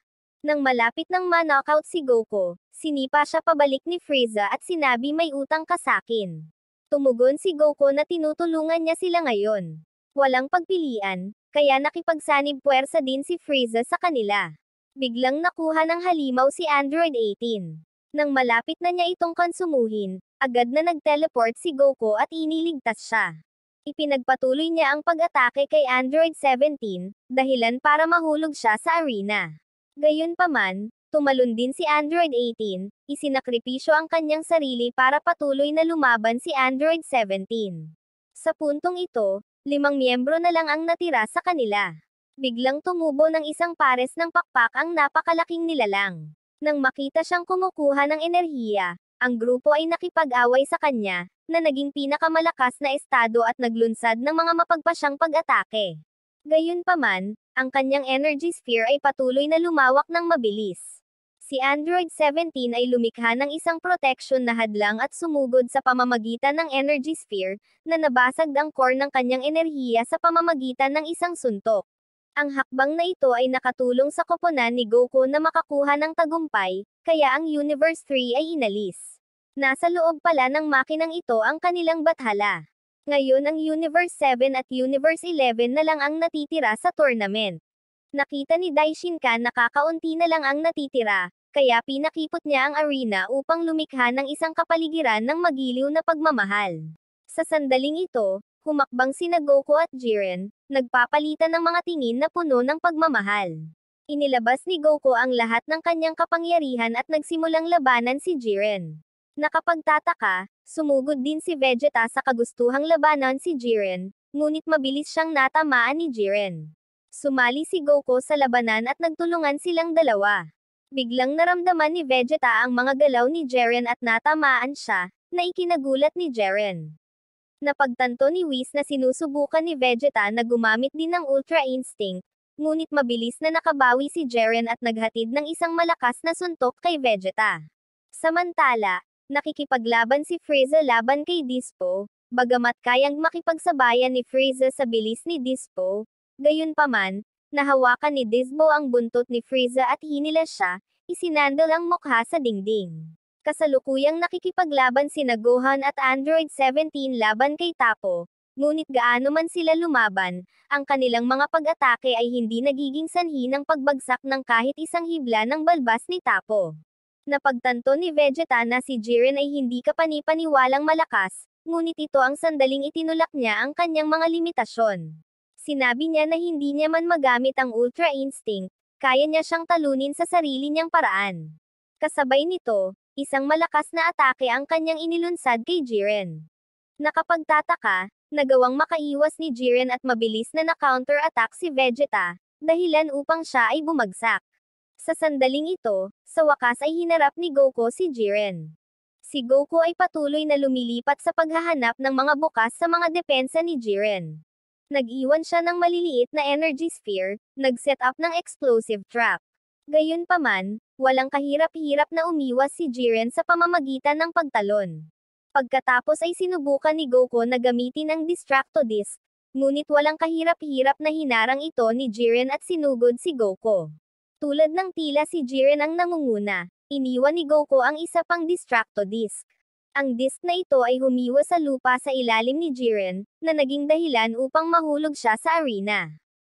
S1: Nang malapit ng ma-knockout si Goku, sinipa siya pabalik ni Frieza at sinabi may utang ka sakin. Tumugon si Goku na tinutulungan niya sila ngayon. Walang pagpilian, kaya nakipagsanib puwersa din si Frieza sa kanila. Biglang nakuha ng halimaw si Android 18. Nang malapit na niya itong konsumuhin, agad na nag-teleport si Goku at iniligtas siya. Ipinagpatuloy niya ang pag-atake kay Android 17, dahilan para mahulog siya sa arena. Gayunpaman, tumalon din si Android 18, isinakripisyo ang kanyang sarili para patuloy na lumaban si Android 17. Sa puntong ito, 5 miyembro na lang ang natira sa kanila. Biglang tumubo ng isang pares ng pakpak ang napakalaking nilalang. Nang makita siyang kumukuha ng enerhiya, ang grupo ay nakipag-away sa kanya, na naging pinakamalakas na estado at naglunsad ng mga mapagpasyang pag-atake. Gayunpaman, ang kanyang energy sphere ay patuloy na lumawak ng mabilis. Si Android 17 ay lumikha ng isang protection na hadlang at sumugod sa pamamagitan ng energy sphere, na nabasag ang core ng kanyang enerhiya sa pamamagitan ng isang suntok. Ang hakbang na ito ay nakatulong sa koponan ni Goku na makakuha ng tagumpay, kaya ang Universe 3 ay inalis. Nasa loob pala ng makinang ito ang kanilang bathala. Ngayon ang Universe 7 at Universe 11 na lang ang natitira sa tournament. Nakita ni Daishinkan na kakaunti na lang ang natitira, kaya pinakipot niya ang arena upang lumikha ng isang kapaligiran ng magiliw na pagmamahal. Sa sandaling ito, humakbang sina Goku at Jiren, nagpapalitan ng mga tingin na puno ng pagmamahal. Inilabas ni Goku ang lahat ng kanyang kapangyarihan at nagsimulang labanan si Jiren. Nakapagtataka, sumugod din si Vegeta sa kagustuhang labanan si Jiren, ngunit mabilis siyang natamaan ni Jiren. Sumali si Goku sa labanan at nagtulungan silang dalawa. Biglang naramdaman ni Vegeta ang mga galaw ni Jiren at natamaan siya, na ikinagulat ni Jiren. Napagtanto ni Whis na sinusubukan ni Vegeta na gumamit din ng Ultra Instinct, ngunit mabilis na nakabawi si Jiren at naghatid ng isang malakas na suntok kay Vegeta. Samantala, nakikipaglaban si Frieza laban kay Dispo, bagamat kayang makipagsabayan ni Frieza sa bilis ni Dispo. Gayunpaman, nahawakan ni Dispo ang buntot ni Frieza at hinilas siya, isinandal ang mukha sa dingding. Kasalukuyang nakikipaglaban sina Gohan at Android 17 laban kay Tapo, ngunit gaano man sila lumaban, ang kanilang mga pag-atake ay hindi nagiging sanhi ng pagbagsak ng kahit isang hibla ng balbas ni Tapo. Napagtanto ni Vegeta na si Jiren ay hindi kapani-paniwalang malakas, ngunit ito ang sandaling itinulak niya ang kanyang mga limitasyon. Sinabi niya na hindi niya man magamit ang Ultra Instinct, kaya niya siyang talunin sa sarili niyang paraan. Kasabay nito, isang malakas na atake ang kanyang inilunsad kay Jiren. Nakapagtataka, nagawang makaiwas ni Jiren at mabilis na na-counter-attack si Vegeta, dahilan upang siya ay bumagsak. Sa sandaling ito, sa wakas ay hinarap ni Goku si Jiren. Si Goku ay patuloy na lumilipat sa paghahanap ng mga bukas sa mga depensa ni Jiren. Nag-iwan siya ng maliliit na energy sphere, nag-set up ng explosive trap. Gayunpaman, walang kahirap-hirap na umiwas si Jiren sa pamamagitan ng pagtalon. Pagkatapos ay sinubukan ni Goku na gamitin ang Distracto Disc, ngunit walang kahirap-hirap na hinarang ito ni Jiren at sinugod si Goku. Tulad ng tila si Jiren ang nangunguna, iniwan ni Goku ang isa pang Distracto Disc. Ang disc na ito ay humiwa sa lupa sa ilalim ni Jiren, na naging dahilan upang mahulog siya sa arena.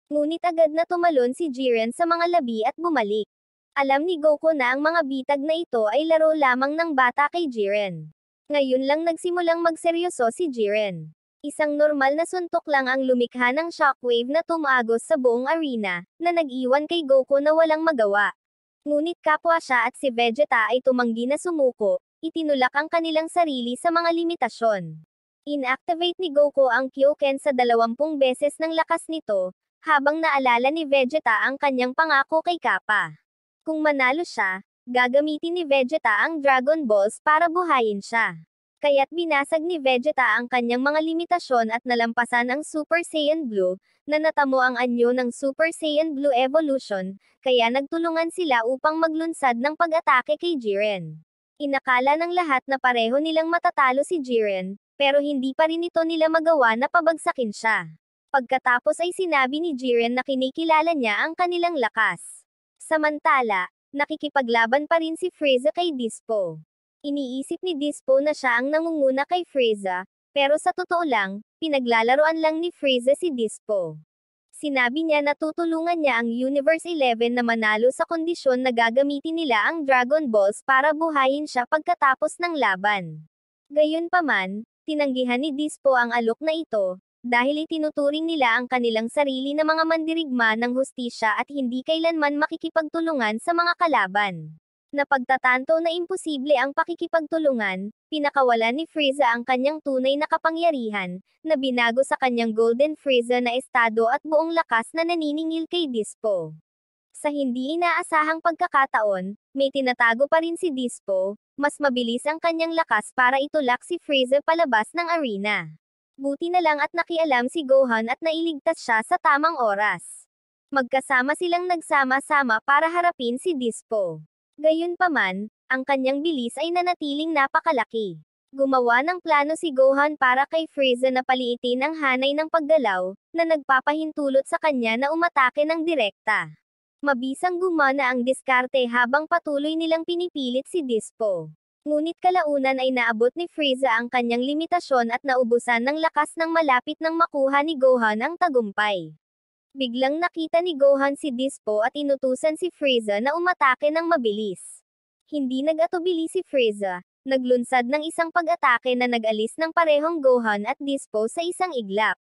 S1: Ngunit agad na tumalon si Jiren sa mga labi at bumalik. Alam ni Goku na ang mga bitag na ito ay laro lamang ng bata kay Jiren. Ngayon lang nagsimulang magseryoso si Jiren. Isang normal na suntok lang ang lumikha ng shockwave na tumagos sa buong arena, na nag-iwan kay Goku na walang magawa. Ngunit kapwa siya at si Vegeta ay tumanggi na sumuko, itinulak ang kanilang sarili sa mga limitasyon. Inactivate ni Goku ang Kyoken sa 20 beses ng lakas nito, habang naalala ni Vegeta ang kanyang pangako kay Kappa. Kung manalo siya, gagamitin ni Vegeta ang Dragon Balls para buhayin siya. Kaya't binasag ni Vegeta ang kanyang mga limitasyon at nalampasan ang Super Saiyan Blue, na natamo ang anyo ng Super Saiyan Blue Evolution, kaya nagtulungan sila upang maglunsad ng pag-atake kay Jiren. Inakala ng lahat na pareho nilang matatalo si Jiren, pero hindi pa rin ito nila magawa na pabagsakin siya. Pagkatapos ay sinabi ni Jiren na kinikilala niya ang kanilang lakas. Samantala, nakikipaglaban pa rin si Frieza kay Dispo. Iniisip ni Dispo na siya ang nangunguna kay Frieza, pero sa totoo lang, pinaglalaroan lang ni Frieza si Dispo. Sinabi niya na tutulungan niya ang Universe 11 na manalo sa kondisyon na gagamitin nila ang Dragon Balls para buhayin siya pagkatapos ng laban. Gayunpaman, tinanggihan ni Dispo ang alok na ito, dahil itinuturing nila ang kanilang sarili na mga mandirigma ng hustisya at hindi kailanman makikipagtulungan sa mga kalaban. Napagtatanto na imposible ang pakikipagtulungan, pinakawalan ni Frieza ang kanyang tunay na kapangyarihan, na binago sa kanyang Golden Frieza na estado at buong lakas na naniningil kay Dispo. Sa hindi inaasahang pagkakataon, may tinatago pa rin si Dispo, mas mabilis ang kanyang lakas para itulak si Frieza palabas ng arena. Buti na lang at nakialam si Gohan at nailigtas siya sa tamang oras. Magkasama silang nagsama-sama para harapin si Dispo. Gayunpaman, ang kanyang bilis ay nanatiling napakalaki. Gumawa ng plano si Gohan para kay Frieza na paliitin ang hanay ng paggalaw, na nagpapahintulot sa kanya na umatake ng direkta. Mabisang gumana ang diskarte habang patuloy nilang pinipilit si Dispo. Ngunit kalaunan ay naabot ni Frieza ang kanyang limitasyon at naubusan ng lakas ng malapit nang makuha ni Gohan ang tagumpay. Biglang nakita ni Gohan si Dispo at inutusan si Frieza na umatake ng mabilis. Hindi nag-atubili si Frieza, naglunsad ng isang pag-atake na nag-alis ng parehong Gohan at Dispo sa isang iglap.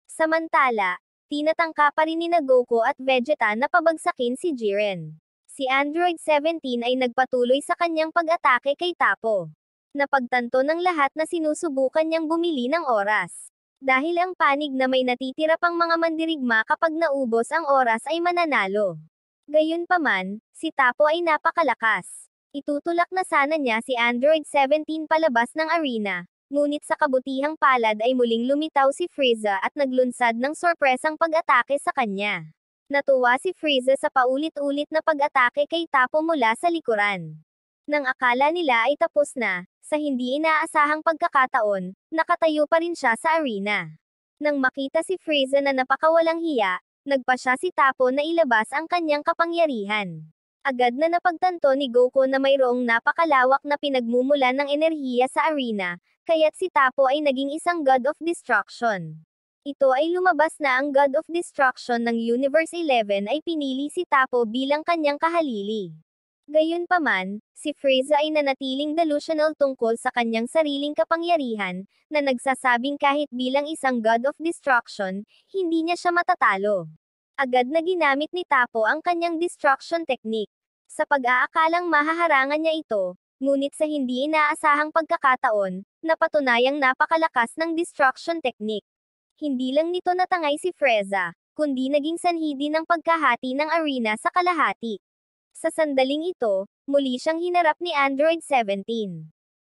S1: Samantala, tinatangka pa rin ni Goku at Vegeta na pabagsakin si Jiren. Si Android 17 ay nagpatuloy sa kanyang pag-atake kay Tapo. Napagtanto ng lahat na sinusubukan niyang bumili ng oras. Dahil ang panig na may natitira pang mga mandirigma kapag naubos ang oras ay mananalo. Gayunpaman, si Tapo ay napakalakas. Itutulak na sana niya si Android 17 palabas ng arena, ngunit sa kabutihang palad ay muling lumitaw si Frieza at naglunsad ng sorpresang pag-atake sa kanya. Natuwa si Frieza sa paulit-ulit na pag-atake kay Tapo mula sa likuran. Nang akala nila ay tapos na, sa hindi inaasahang pagkakataon, nakatayo pa rin siya sa arena. Nang makita si Frieza na napakawalang hiya, nagpa siya si Tapo na ilabas ang kanyang kapangyarihan. Agad na napagtanto ni Goku na mayroong napakalawak na pinagmumulan ng enerhiya sa arena, kaya't si Tapo ay naging isang God of Destruction. Ito ay lumabas na ang God of Destruction ng Universe 11 ay pinili si Tapo bilang kanyang kahalili. Gayunpaman, si Frieza ay nanatiling delusional tungkol sa kanyang sariling kapangyarihan, na nagsasabing kahit bilang isang God of Destruction, hindi niya siya matatalo. Agad na ginamit ni Tapo ang kanyang destruction technique. Sa pag-aakalang mahaharangan niya ito, ngunit sa hindi inaasahang pagkakataon, napatunayang napakalakas ng destruction technique. Hindi lang nito natangay si Frieza, kundi naging sanhi din ng pagkahati ng arena sa kalahati. Sa sandaling ito, muli siyang hinarap ni Android 17.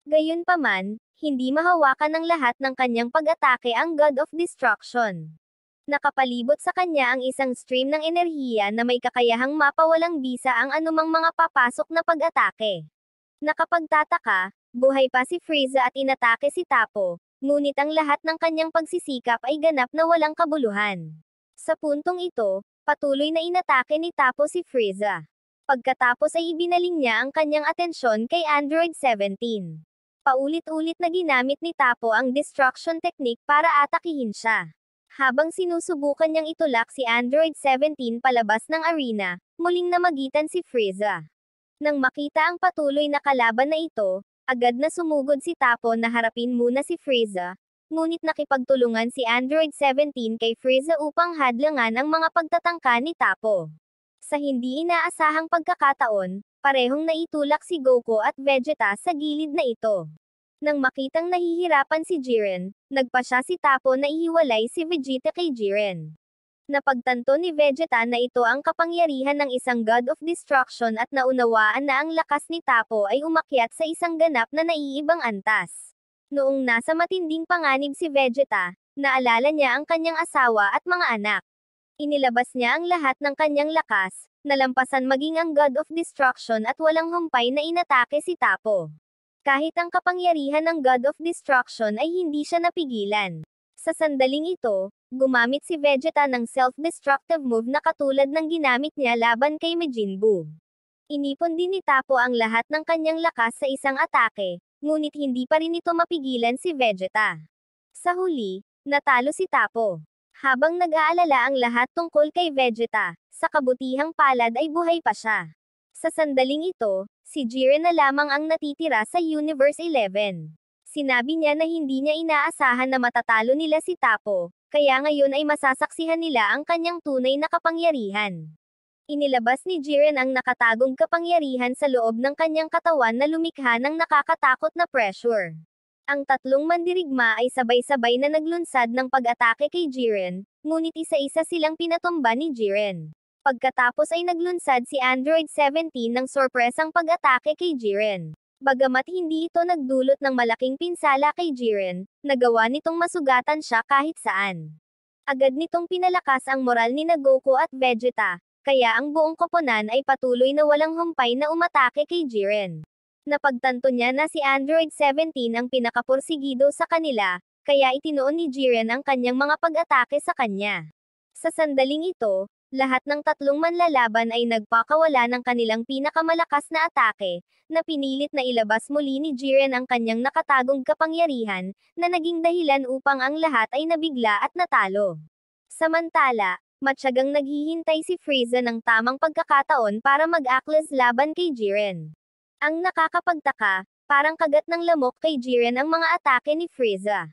S1: Gayunpaman, hindi mahawakan ng lahat ng kanyang pag-atake ang God of Destruction. Nakapalibot sa kanya ang isang stream ng enerhiya na may kakayahang mapawalang bisa ang anumang mga papasok na pag-atake. Nakapagtataka, buhay pa si Frieza at inatake si Tapo, ngunit ang lahat ng kanyang pagsisikap ay ganap na walang kabuluhan. Sa puntong ito, patuloy na inatake ni Tapo si Frieza. Pagkatapos ay ibinaling niya ang kanyang atensyon kay Android 17. Paulit-ulit na ginamit ni Tapo ang destruction technique para atakihin siya. Habang sinusubukan niyang itulak si Android 17 palabas ng arena, muling namagitan si Frieza. Nang makita ang patuloy na kalaban na ito, agad na sumugod si Tapo na harapin muna si Frieza, ngunit nakipagtulungan si Android 17 kay Frieza upang hadlangan ang mga pagtatangka ni Tapo. Sa hindi inaasahang pagkakataon, parehong naitulak si Goku at Vegeta sa gilid na ito. Nang makitang nahihirapan si Jiren, nagpa siya si Tapo na ihiwalay si Vegeta kay Jiren. Napagtanto ni Vegeta na ito ang kapangyarihan ng isang God of Destruction at naunawaan na ang lakas ni Tapo ay umakyat sa isang ganap na naiibang antas. Noong nasa matinding panganib si Vegeta, naalala niya ang kanyang asawa at mga anak. Inilabas niya ang lahat ng kanyang lakas, nalampasan maging ang God of Destruction at walang humpay na inatake si Tapo. Kahit ang kapangyarihan ng God of Destruction ay hindi siya napigilan. Sa sandaling ito, gumamit si Vegeta ng self-destructive move na katulad ng ginamit niya laban kay Majin Buu. Inipon din ni Tapo ang lahat ng kanyang lakas sa isang atake, ngunit hindi pa rin ito mapigilan si Vegeta. Sa huli, natalo si Tapo. Habang nag-aalala ang lahat tungkol kay Vegeta, sa kabutihang palad ay buhay pa siya. Sa sandaling ito, si Jiren na lamang ang natitira sa Universe 11. Sinabi niya na hindi niya inaasahan na matatalo nila si Tapo, kaya ngayon ay masasaksihan nila ang kanyang tunay na kapangyarihan. Inilabas ni Jiren ang nakatagong kapangyarihan sa loob ng kanyang katawan na lumikha ng nakakatakot na pressure. Ang tatlong mandirigma ay sabay-sabay na naglunsad ng pag-atake kay Jiren, ngunit isa-isa silang pinatumba ni Jiren. Pagkatapos ay naglunsad si Android 17 ng sorpresang pag-atake kay Jiren. Bagamat hindi ito nagdulot ng malaking pinsala kay Jiren, nagawa nitong masugatan siya kahit saan. Agad nitong pinalakas ang moral ni Goku at Vegeta, kaya ang buong koponan ay patuloy na walang humpay na umatake kay Jiren. Napagtanto niya na si Android 17 ang pinakapursigido sa kanila, kaya itinuon ni Jiren ang kanyang mga pag-atake sa kanya. Sa sandaling ito, lahat ng tatlong manlalaban ay nagpakawala ng kanilang pinakamalakas na atake, na pinilit na ilabas muli ni Jiren ang kanyang nakatagong kapangyarihan, na naging dahilan upang ang lahat ay nabigla at natalo. Samantala, matyagang naghihintay si Frieza ng tamang pagkakataon para mag-aklas laban kay Jiren. Ang nakakapagtaka, parang kagat ng lamok kay Jiren ang mga atake ni Frieza.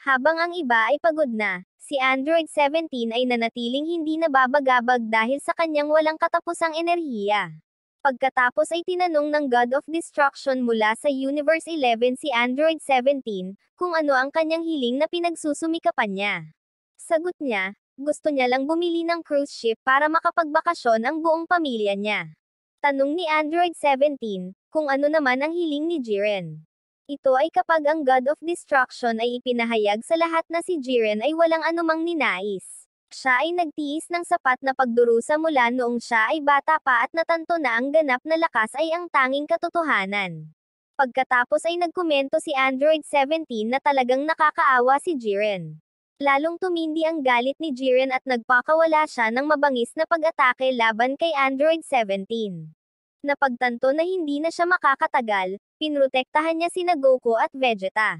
S1: Habang ang iba ay pagod na, si Android 17 ay nanatiling hindi nababagabag dahil sa kanyang walang katapusang enerhiya. Pagkatapos ay tinanong ng God of Destruction mula sa Universe 11 si Android 17, kung ano ang kanyang hiling na pinagsusumikapan niya. Sagot niya, gusto niya lang bumili ng cruise ship para makapagbakasyon ang buong pamilya niya. Tanong ni Android 17, kung ano naman ang hiling ni Jiren. Ito ay kapag ang God of Destruction ay ipinahayag sa lahat na si Jiren ay walang anumang ninais. Siya ay nagtiis ng sapat na pagdurusa mula noong siya ay bata pa at natanto na ang ganap na lakas ay ang tanging katotohanan. Pagkatapos ay nagkomento si Android 17 na talagang nakakaawa si Jiren. Lalong tumindi ang galit ni Jiren at nagpakawala siya ng mabangis na pag-atake laban kay Android 17. Napagtanto na hindi na siya makakatagal, pinrotektahan niya sina Goku at Vegeta.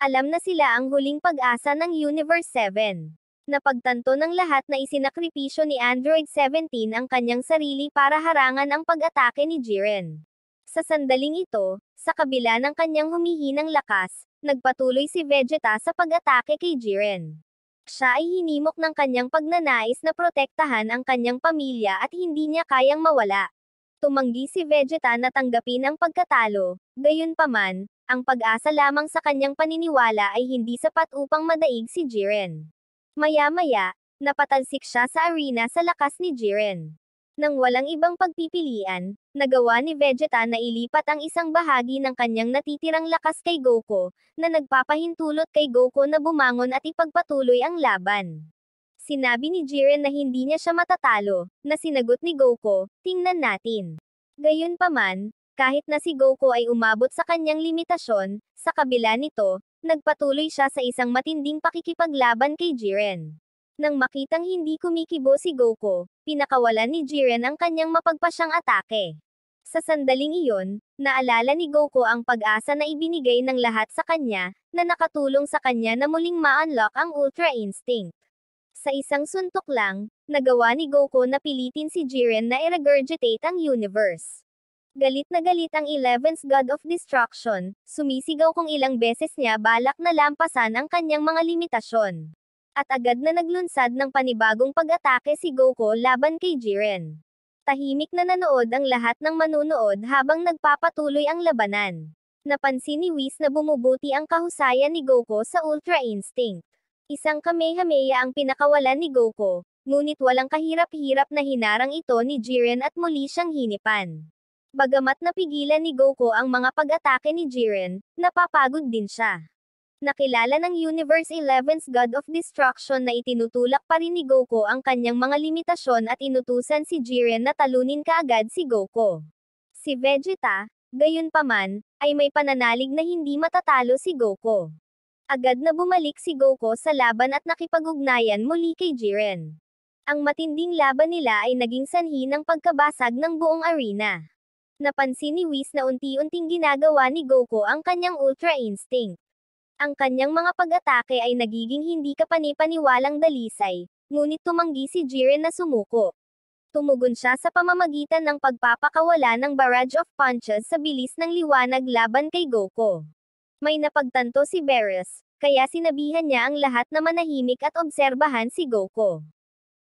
S1: Alam na sila ang huling pag-asa ng Universe 7. Napagtanto ng lahat na isinakripisyo ni Android 17 ang kanyang sarili para harangan ang pag-atake ni Jiren. Sa sandaling ito, sa kabila ng kanyang humihinang lakas, nagpatuloy si Vegeta sa pag-atake kay Jiren. Siya ay hinimok ng kanyang pagnanais na protektahan ang kanyang pamilya at hindi niya kayang mawala. Tumanggi si Vegeta na tanggapin ang pagkatalo, gayunpaman, ang pag-asa lamang sa kanyang paniniwala ay hindi sapat upang madaig si Jiren. Maya-maya, napatalsik siya sa arena sa lakas ni Jiren. Nang walang ibang pagpipilian, nagawa ni Vegeta na ilipat ang isang bahagi ng kanyang natitirang lakas kay Goku, na nagpapahintulot kay Goku na bumangon at ipagpatuloy ang laban. Sinabi ni Jiren na hindi niya siya matatalo, na sinagot ni Goku, tingnan natin. Gayunpaman, kahit na si Goku ay umabot sa kanyang limitasyon, sa kabila nito, nagpatuloy siya sa isang matinding pakikipaglaban kay Jiren. Nang makitang hindi kumikibo si Goku, pinakawalan ni Jiren ang kanyang mapagpasyang atake. Sa sandaling iyon, naalala ni Goku ang pag-asa na ibinigay ng lahat sa kanya, na nakatulong sa kanya na muling ma-unlock ang Ultra Instinct. Sa isang suntok lang, nagawa ni Goku na pilitin si Jiren na i-regurgitate ang universe. Galit na galit ang 11th God of Destruction, sumisigaw kung ilang beses niya balak na lampasan ang kanyang mga limitasyon. At agad na naglunsad ng panibagong pag-atake si Goku laban kay Jiren. Tahimik na nanood ang lahat ng manunood habang nagpapatuloy ang labanan. Napansin ni Whis na bumubuti ang kahusayan ni Goku sa Ultra Instinct. Isang Kamehameha ang pinakawalan ni Goku, ngunit walang kahirap-hirap na hinarang ito ni Jiren at muli siyang hinipan. Bagamat napigilan ni Goku ang mga pag-atake ni Jiren, napapagod din siya. Nakilala ng Universe 11's God of Destruction na itinutulak pa rin ni Goku ang kanyang mga limitasyon at inutusan si Jiren na talunin kaagad si Goku. Si Vegeta, gayunpaman, ay may pananalig na hindi matatalo si Goku. Agad na bumalik si Goku sa laban at nakipag-ugnayan muli kay Jiren. Ang matinding laban nila ay naging sanhi ng pagkabasag ng buong arena. Napansin ni Whis na unti-unting ginagawa ni Goku ang kanyang Ultra Instinct. Ang kanyang mga pag-atake ay nagiging hindi kapani-paniwalang dalisay, ngunit tumanggi si Jiren na sumuko. Tumugon siya sa pamamagitan ng pagpapakawala ng barrage of punches sa bilis ng liwanag laban kay Goku. May napagtanto si Beerus, kaya sinabihan niya ang lahat na manahimik at obserbahan si Goku.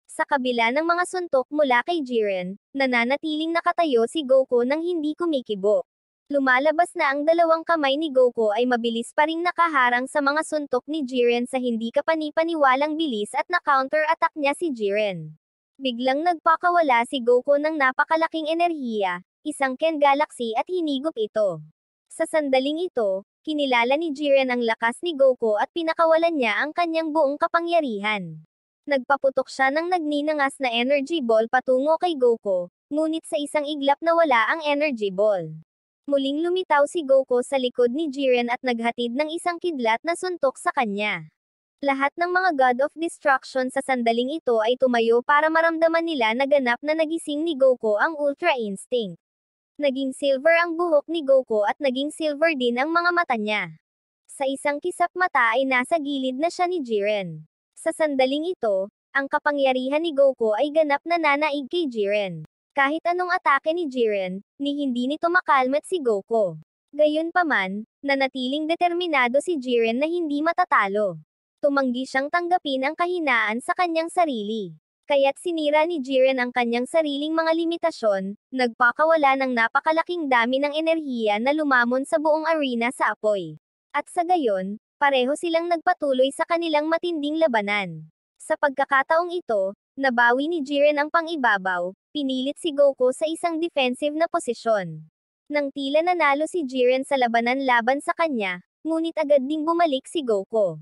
S1: Sa kabila ng mga suntok mula kay Jiren, nananatiling nakatayo si Goku nang hindi kumikibo. Lumalabas na ang dalawang kamay ni Goku ay mabilis pa ring nakaharang sa mga suntok ni Jiren sa hindi kapani-paniwalang bilis at na-counter-attack niya si Jiren. Biglang nagpakawala si Goku ng napakalaking enerhiya, isang Ken Galaxy at hinigop ito. Sa sandaling ito, kinilala ni Jiren ang lakas ni Goku at pinakawalan niya ang kanyang buong kapangyarihan. Nagpaputok siya ng nagninangas na energy ball patungo kay Goku, ngunit sa isang iglap nawala ang energy ball. Muling lumitaw si Goku sa likod ni Jiren at naghatid ng isang kidlat na suntok sa kanya. Lahat ng mga God of Destruction sa sandaling ito ay tumayo para maramdaman nila na ganap na nagising ni Goku ang Ultra Instinct. Naging silver ang buhok ni Goku at naging silver din ang mga mata niya. Sa isang kisap mata ay nasa gilid na siya ni Jiren. Sa sandaling ito, ang kapangyarihan ni Goku ay ganap na nanaig kay Jiren. Kahit anong atake ni Jiren, ni hindi nito makalmat si Goku. Gayunpaman, nanatiling determinado si Jiren na hindi matatalo. Tumanggi siyang tanggapin ang kahinaan sa kanyang sarili. Kaya't sinira ni Jiren ang kanyang sariling mga limitasyon, nagpakawala ng napakalaking dami ng enerhiya na lumamon sa buong arena sa apoy. At sa gayon, pareho silang nagpatuloy sa kanilang matinding labanan. Sa pagkakataong ito, nabawi ni Jiren ang pang-ibabaw, pinilit si Goku sa isang defensive na posisyon. Nang tila nanalo si Jiren sa labanan laban sa kanya, ngunit agad ding bumalik si Goku.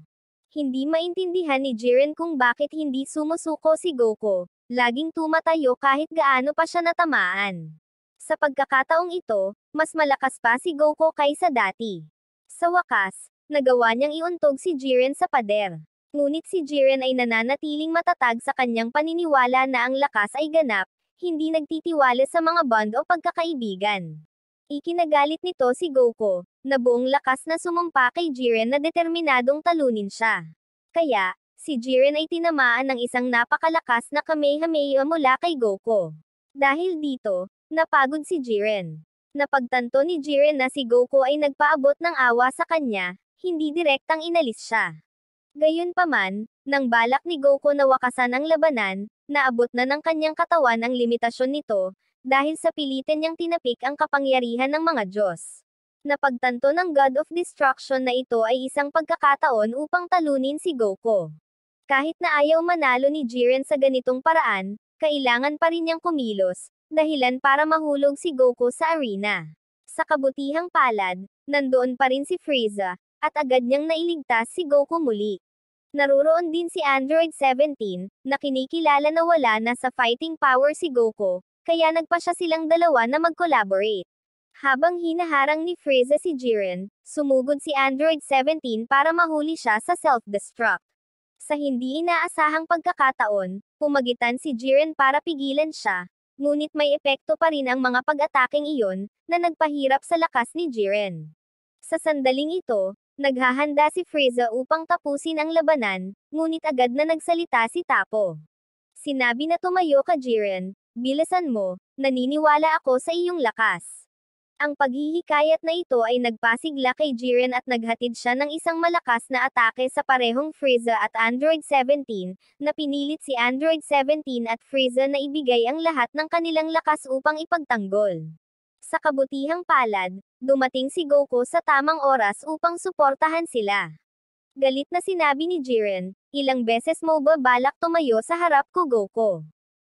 S1: Hindi maintindihan ni Jiren kung bakit hindi sumusuko si Goku, laging tumatayo kahit gaano pa siya natamaan. Sa pagkakataong ito, mas malakas pa si Goku kaysa dati. Sa wakas, nagawa niyang iuntog si Jiren sa pader. Ngunit si Jiren ay nananatiling matatag sa kanyang paniniwala na ang lakas ay ganap, hindi nagtitiwala sa mga bond o pagkakaibigan. Ikinagalit nito si Goku, na buong lakas na sumumpa kay Jiren na determinadong talunin siya. Kaya, si Jiren ay tinamaan ng isang napakalakas na Kamehameha mula kay Goku. Dahil dito, napagod si Jiren. Napagtanto ni Jiren na si Goku ay nagpaabot ng awa sa kanya, hindi direktang inalis siya. Gayunpaman, nang balak ni Goku na wakasan ang labanan, naabot na ng kanyang katawan ang limitasyon nito, dahil sa pilitan niyang tinapik ang kapangyarihan ng mga Diyos. Napagtanto ng God of Destruction na ito ay isang pagkakataon upang talunin si Goku. Kahit na ayaw manalo ni Jiren sa ganitong paraan, kailangan pa rin niyang kumilos, dahilan para mahulog si Goku sa arena. Sa kabutihang palad, nandoon pa rin si Frieza, at agad niyang nailigtas si Goku muli. Naruroon din si Android 17, na kinikilala na wala na sa fighting power si Goku, kaya nagpa siya silang dalawa na mag-collaborate. Habang hinaharang ni Frieza si Jiren, sumugod si Android 17 para mahuli siya sa self-destruct. Sa hindi inaasahang pagkakataon, pumagitan si Jiren para pigilan siya, ngunit may epekto pa rin ang mga pag-ataking iyon, na nagpahirap sa lakas ni Jiren. Sa sandaling ito, naghahanda si Frieza upang tapusin ang labanan, ngunit agad na nagsalita si Tapo. Sinabi na tumayo ka Jiren, bilisan mo, naniniwala ako sa iyong lakas. Ang paghihikayat na ito ay nagpasigla kay Jiren at naghatid siya ng isang malakas na atake sa parehong Frieza at Android 17, na pinilit si Android 17 at Frieza na ibigay ang lahat ng kanilang lakas upang ipagtanggol. Sa kabutihang palad, dumating si Goku sa tamang oras upang suportahan sila. Galit na sinabi ni Jiren, ilang beses mo ba balak tumayo sa harap ko Goku?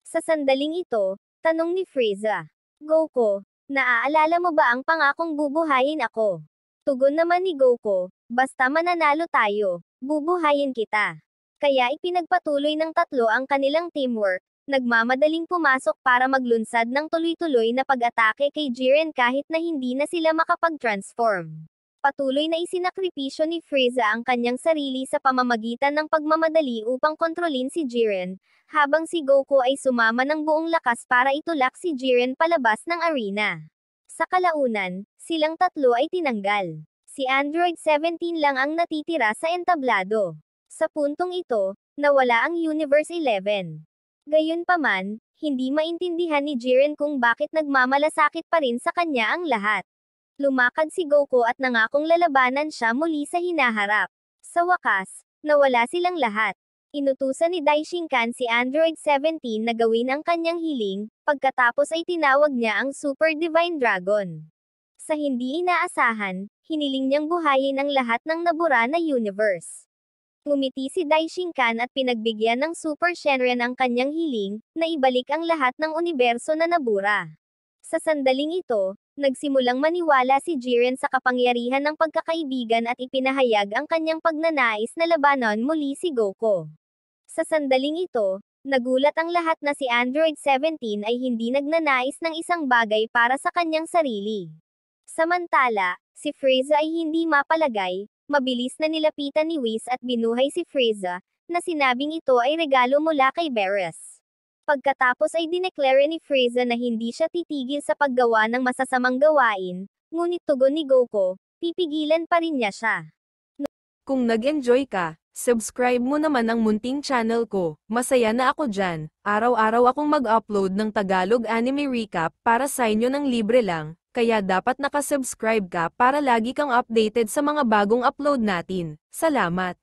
S1: Sa sandaling ito, tanong ni Frieza. Goku, naaalala mo ba ang pangakong bubuhayin ako? Tugon naman ni Goku, Basta mananalo tayo, bubuhayin kita. Kaya ipinagpatuloy ng tatlo ang kanilang teamwork, nagmamadaling pumasok para maglunsad ng tuloy-tuloy na pag-atake kay Jiren kahit na hindi na sila makapag-transform. Patuloy na isinakripisyo ni Frieza ang kanyang sarili sa pamamagitan ng pagmamadali upang kontrolin si Jiren, habang si Goku ay sumama ng buong lakas para itulak si Jiren palabas ng arena. Sa kalaunan, silang tatlo ay tinanggal. Si Android 17 lang ang natitira sa entablado. Sa puntong ito, nawala ang Universe 11. Gayunpaman, hindi maintindihan ni Jiren kung bakit nagmamalasakit pa rin sa kanya ang lahat. Lumakad si Goku at nangakong lalabanan siya muli sa hinaharap. Sa wakas, nawala silang lahat. Inutusan ni Daishinkan si Android 17 na gawin ang kanyang hiling, pagkatapos ay tinawag niya ang Super Divine Dragon. Sa hindi inaasahan, hiniling niyang buhayin ang lahat ng nabura na universe. Ngumiti si Daishinkan at pinagbigyan ng Super Shenron ang kanyang hiling, na ibalik ang lahat ng universo na nabura. Sa sandaling ito, nagsimulang maniwala si Jiren sa kapangyarihan ng pagkakaibigan at ipinahayag ang kanyang pagnanais na labanan muli si Goku. Sa sandaling ito, nagulat ang lahat na si Android 17 ay hindi nagnanais ng isang bagay para sa kanyang sarili. Samantala, si Frieza ay hindi mapalagay, mabilis na nilapitan ni Whis at binuhay si Frieza, na sinabing ito ay regalo mula kay Beerus. Pagkatapos ay dineklara ni Frieza na hindi siya titigil sa paggawa ng masasamang gawain, ngunit tugon ni Goku, pipigilan pa rin niya siya.
S2: Kung nag-enjoy ka, subscribe mo naman ang munting channel ko, masaya na ako dyan, araw-araw akong mag-upload ng Tagalog anime recap para sa inyo ng libre lang, kaya dapat nakasubscribe ka para lagi kang updated sa mga bagong upload natin. Salamat!